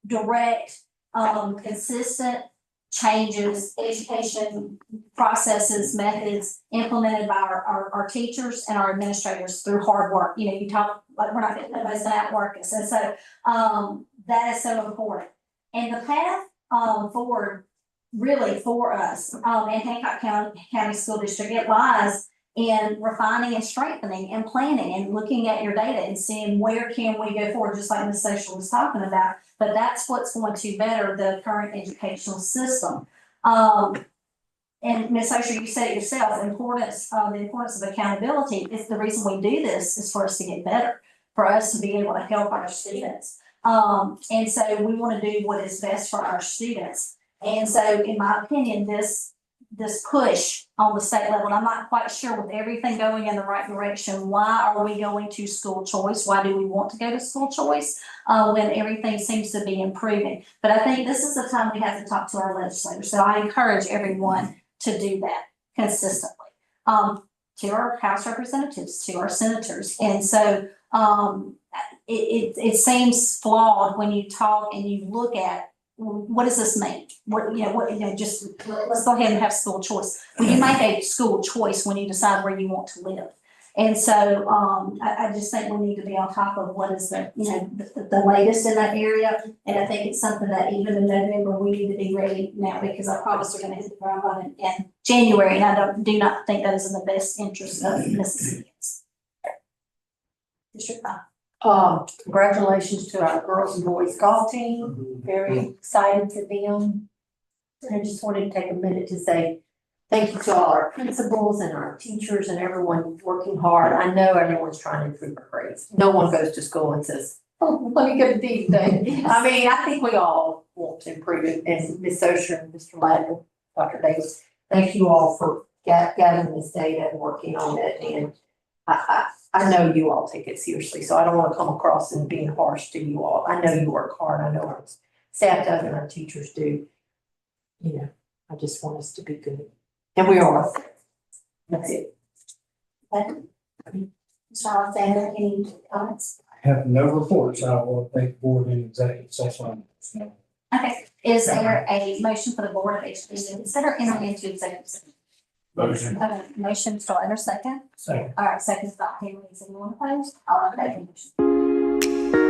direct, consistent changes, education processes, methods implemented by our teachers and our administrators through hard work. You talk like we're not getting nobody's gonna outwork us. And so that is so important. And the path forward really for us in Hancock County School District, it lies in refining and strengthening and planning and looking at your data and seeing where can we go forward, just like Ms. Social was talking about. But that's what's going to better the current educational system. And Ms. Osher, you said it yourself, the importance of accountability is the reason we do this, is for us to get better, for us to be able to help our students. And so we want to do what is best for our students. And so in my opinion, this push on the state level, and I'm not quite sure with everything going in the right direction, why are we going to school choice? Why do we want to go to school choice when everything seems to be improving? But I think this is the time we have to talk to our legislators. So I encourage everyone to do that consistently, to our House representatives, to our senators. And so it seems flawed when you talk and you look at, what does this mean? Just let's go ahead and have school choice. Well, you make a school choice when you decide where you want to live. And so, I just think we need to be on top of what is the, the latest in that area. And I think it's something that even in November, we need to be ready now, because I promise we're gonna hit the ground running in January, and I do not think that is in the best interest of Mississippians. District 5. Congratulations to our girls and boys golf team, very excited for them. I just wanted to take a minute to say thank you to all our principals and our teachers and everyone working hard. I know everyone's trying to improve their grades. No one goes to school and says, oh, let me get a D today. I mean, I think we all want to improve it, and Ms. Osher and Mr. Ladd, Dr. Davis, thank you all for gathering this data and working on it, and I know you all take it seriously, so I don't want to come across and being harsh to you all. I know you work hard. I know our staff does and our teachers do. I just want us to be good. And we are. That's it. Mr. Alexander, any comments? I have no reports. I will take the board in executive session. Okay, is there a motion for the Board of HCSD to consider entering into executive session? Motion. Motion, Mr. Leonard, second. Second. All right, second, Dr. Henry, is anyone opposed? All in favor of the motion?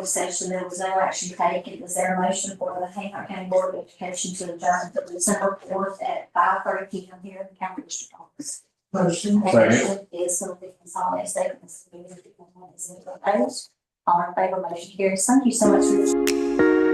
session, there was no action taken. Is there a motion for the Hancock County Board of Education to adjourn to December 4th at 5:30 p.m. here in the county district office? Motion. Motion is going to be consolidated statements. Is it opposed? All in favor, motion carries. Thank you so much for your